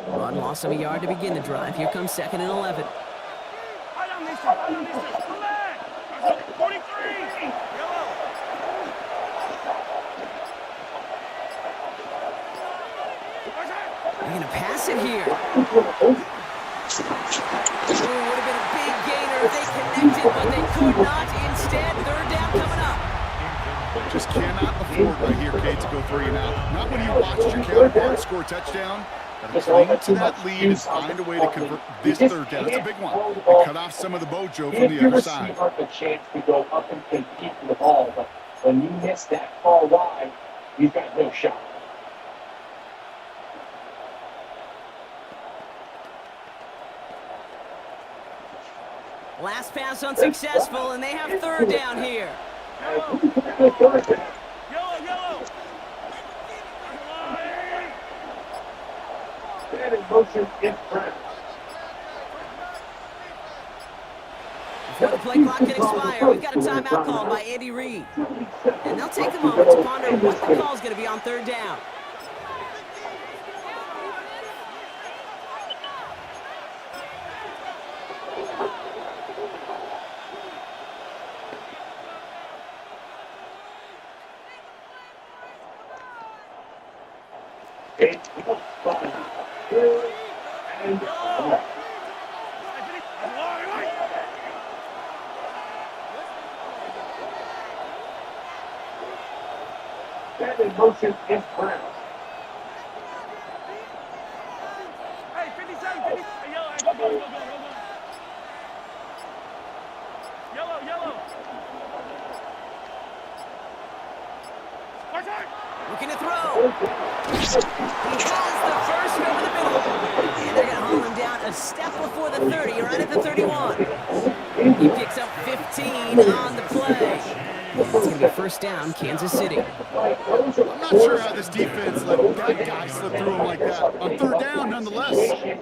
Run lost him a yard to begin the drive. Here comes 2nd and 11. I don't miss it. I don't miss it. Come back. 43. Yellow. They're going to pass it here. Would have been a big gainer if they connected, but they could not. Instead, 3rd down coming up. Just cannot afford right here, Kate, to go 3 and out. Not when you watched your counterpart score a touchdown. Got to cling to that lead and find a way to convert this 3rd down. It's a big one. And cut off some of the mojo from the other side. Give the chance to go up and compete for the ball, but when you miss that far wide, you've got no shot. Last pass unsuccessful, and they have 3rd down here. Yellow. That in motion in front. Before the play clock can expire, we've got a timeout called by Andy Reid. And they'll take a moment to ponder what the call is going to be on 3rd down. That in motion in front. Hey, 57, 50. Yellow. Go. Looking to throw. He has the first over the middle. And they're going to haul him down a step before the 30, right at the 31. He picks up 15 on the play. And it's going to be first down, Kansas City. I'm not sure how this defense let that guy slip through him like that. On third down, nonetheless,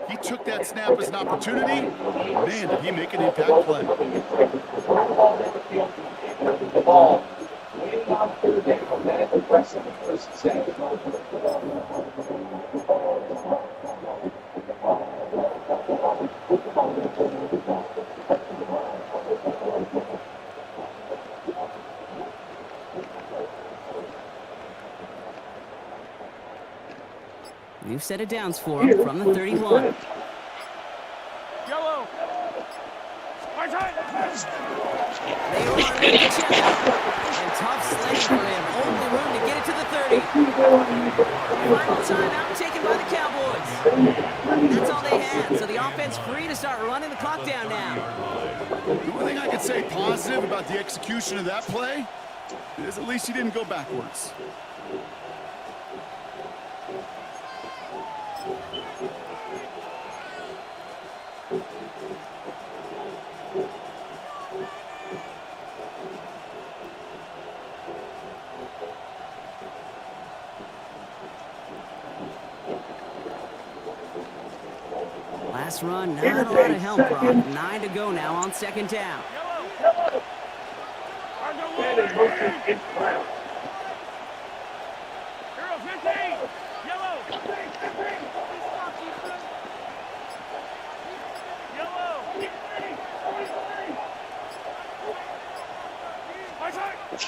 he took that snap as an opportunity. Man, did he make an impact play. The ball. Waiting on third down. That is the rest of the first set. New set of downs for him from the 31. Yellow. They want to make the check. And tough sledding for him. Only room to get it to the 30. Final timeout taken by the Cowboys. That's all they had. So the offense free to start running the clock down now. The one thing I could say positive about the execution of that play is at least he didn't go backwards. Last run, not a lot of help, Brock. 9 to go now on second down.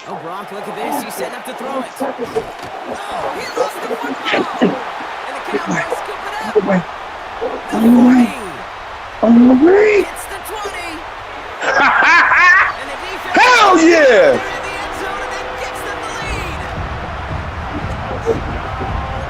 Oh, Brock, look at this. He's setting up to throw it. Oh, he lost the football. And the Cowboys scoop it up. The 40. On the way. It's the 20. And the defense. Hell yeah! In the end zone and then gets them the lead.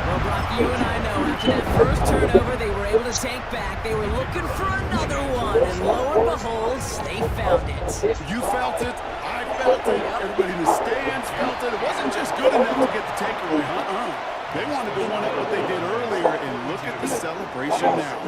Well, Brock, you and I know after that first turnover, they were able to take back. They were looking for another one, and lo and behold, they found it. You felt it. I felt it. Everybody in the stands felt it. It wasn't just good enough to get the takeaway. They wanted to one up what they did earlier, and look at the celebration now.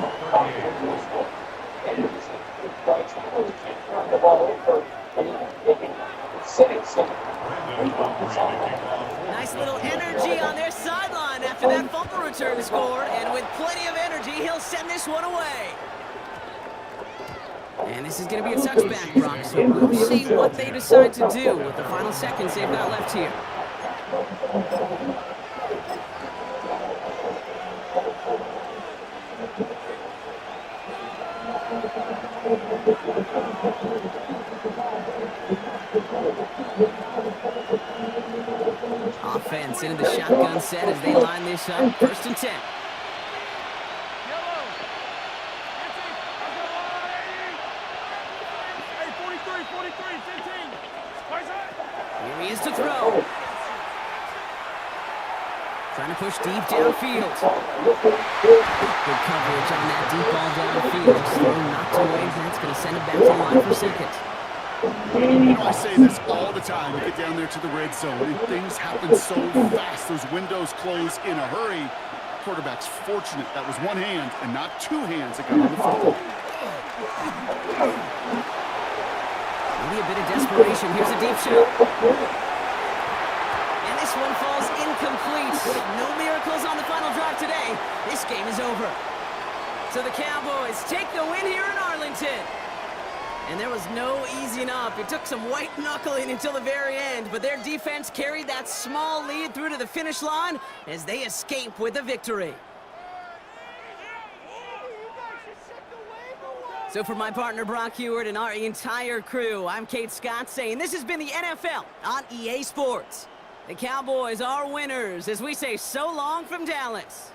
Nice little energy on their sideline after that fumble return scored, and with plenty of energy, he'll send this one away. And this is going to be a touchback, Brock, so we'll see what they decide to do with the final seconds they've got left here. Offense into the shotgun set as they line this up. First and 10. Here he is to throw. Trying to push deep downfield. Good coverage on that deep ball downfield. Throw knocked away. That's going to send it back to the line for second. You know, I say this all the time. You get down there to the red zone, and things happen so fast. Those windows close in a hurry. Quarterback's fortunate that was one hand and not two hands that got on the football. Maybe a bit of desperation. Here's a deep shot. And this one falls incomplete. No miracles on the final drive today. This game is over. So the Cowboys take the win here in Arlington. And there was no easing up. It took some white knuckling until the very end, but their defense carried that small lead through to the finish line as they escape with a victory. So for my partner Brock Heward and our entire crew, I'm Kate Scott saying this has been the NFL on EA Sports. The Cowboys are winners as we say so long from Dallas.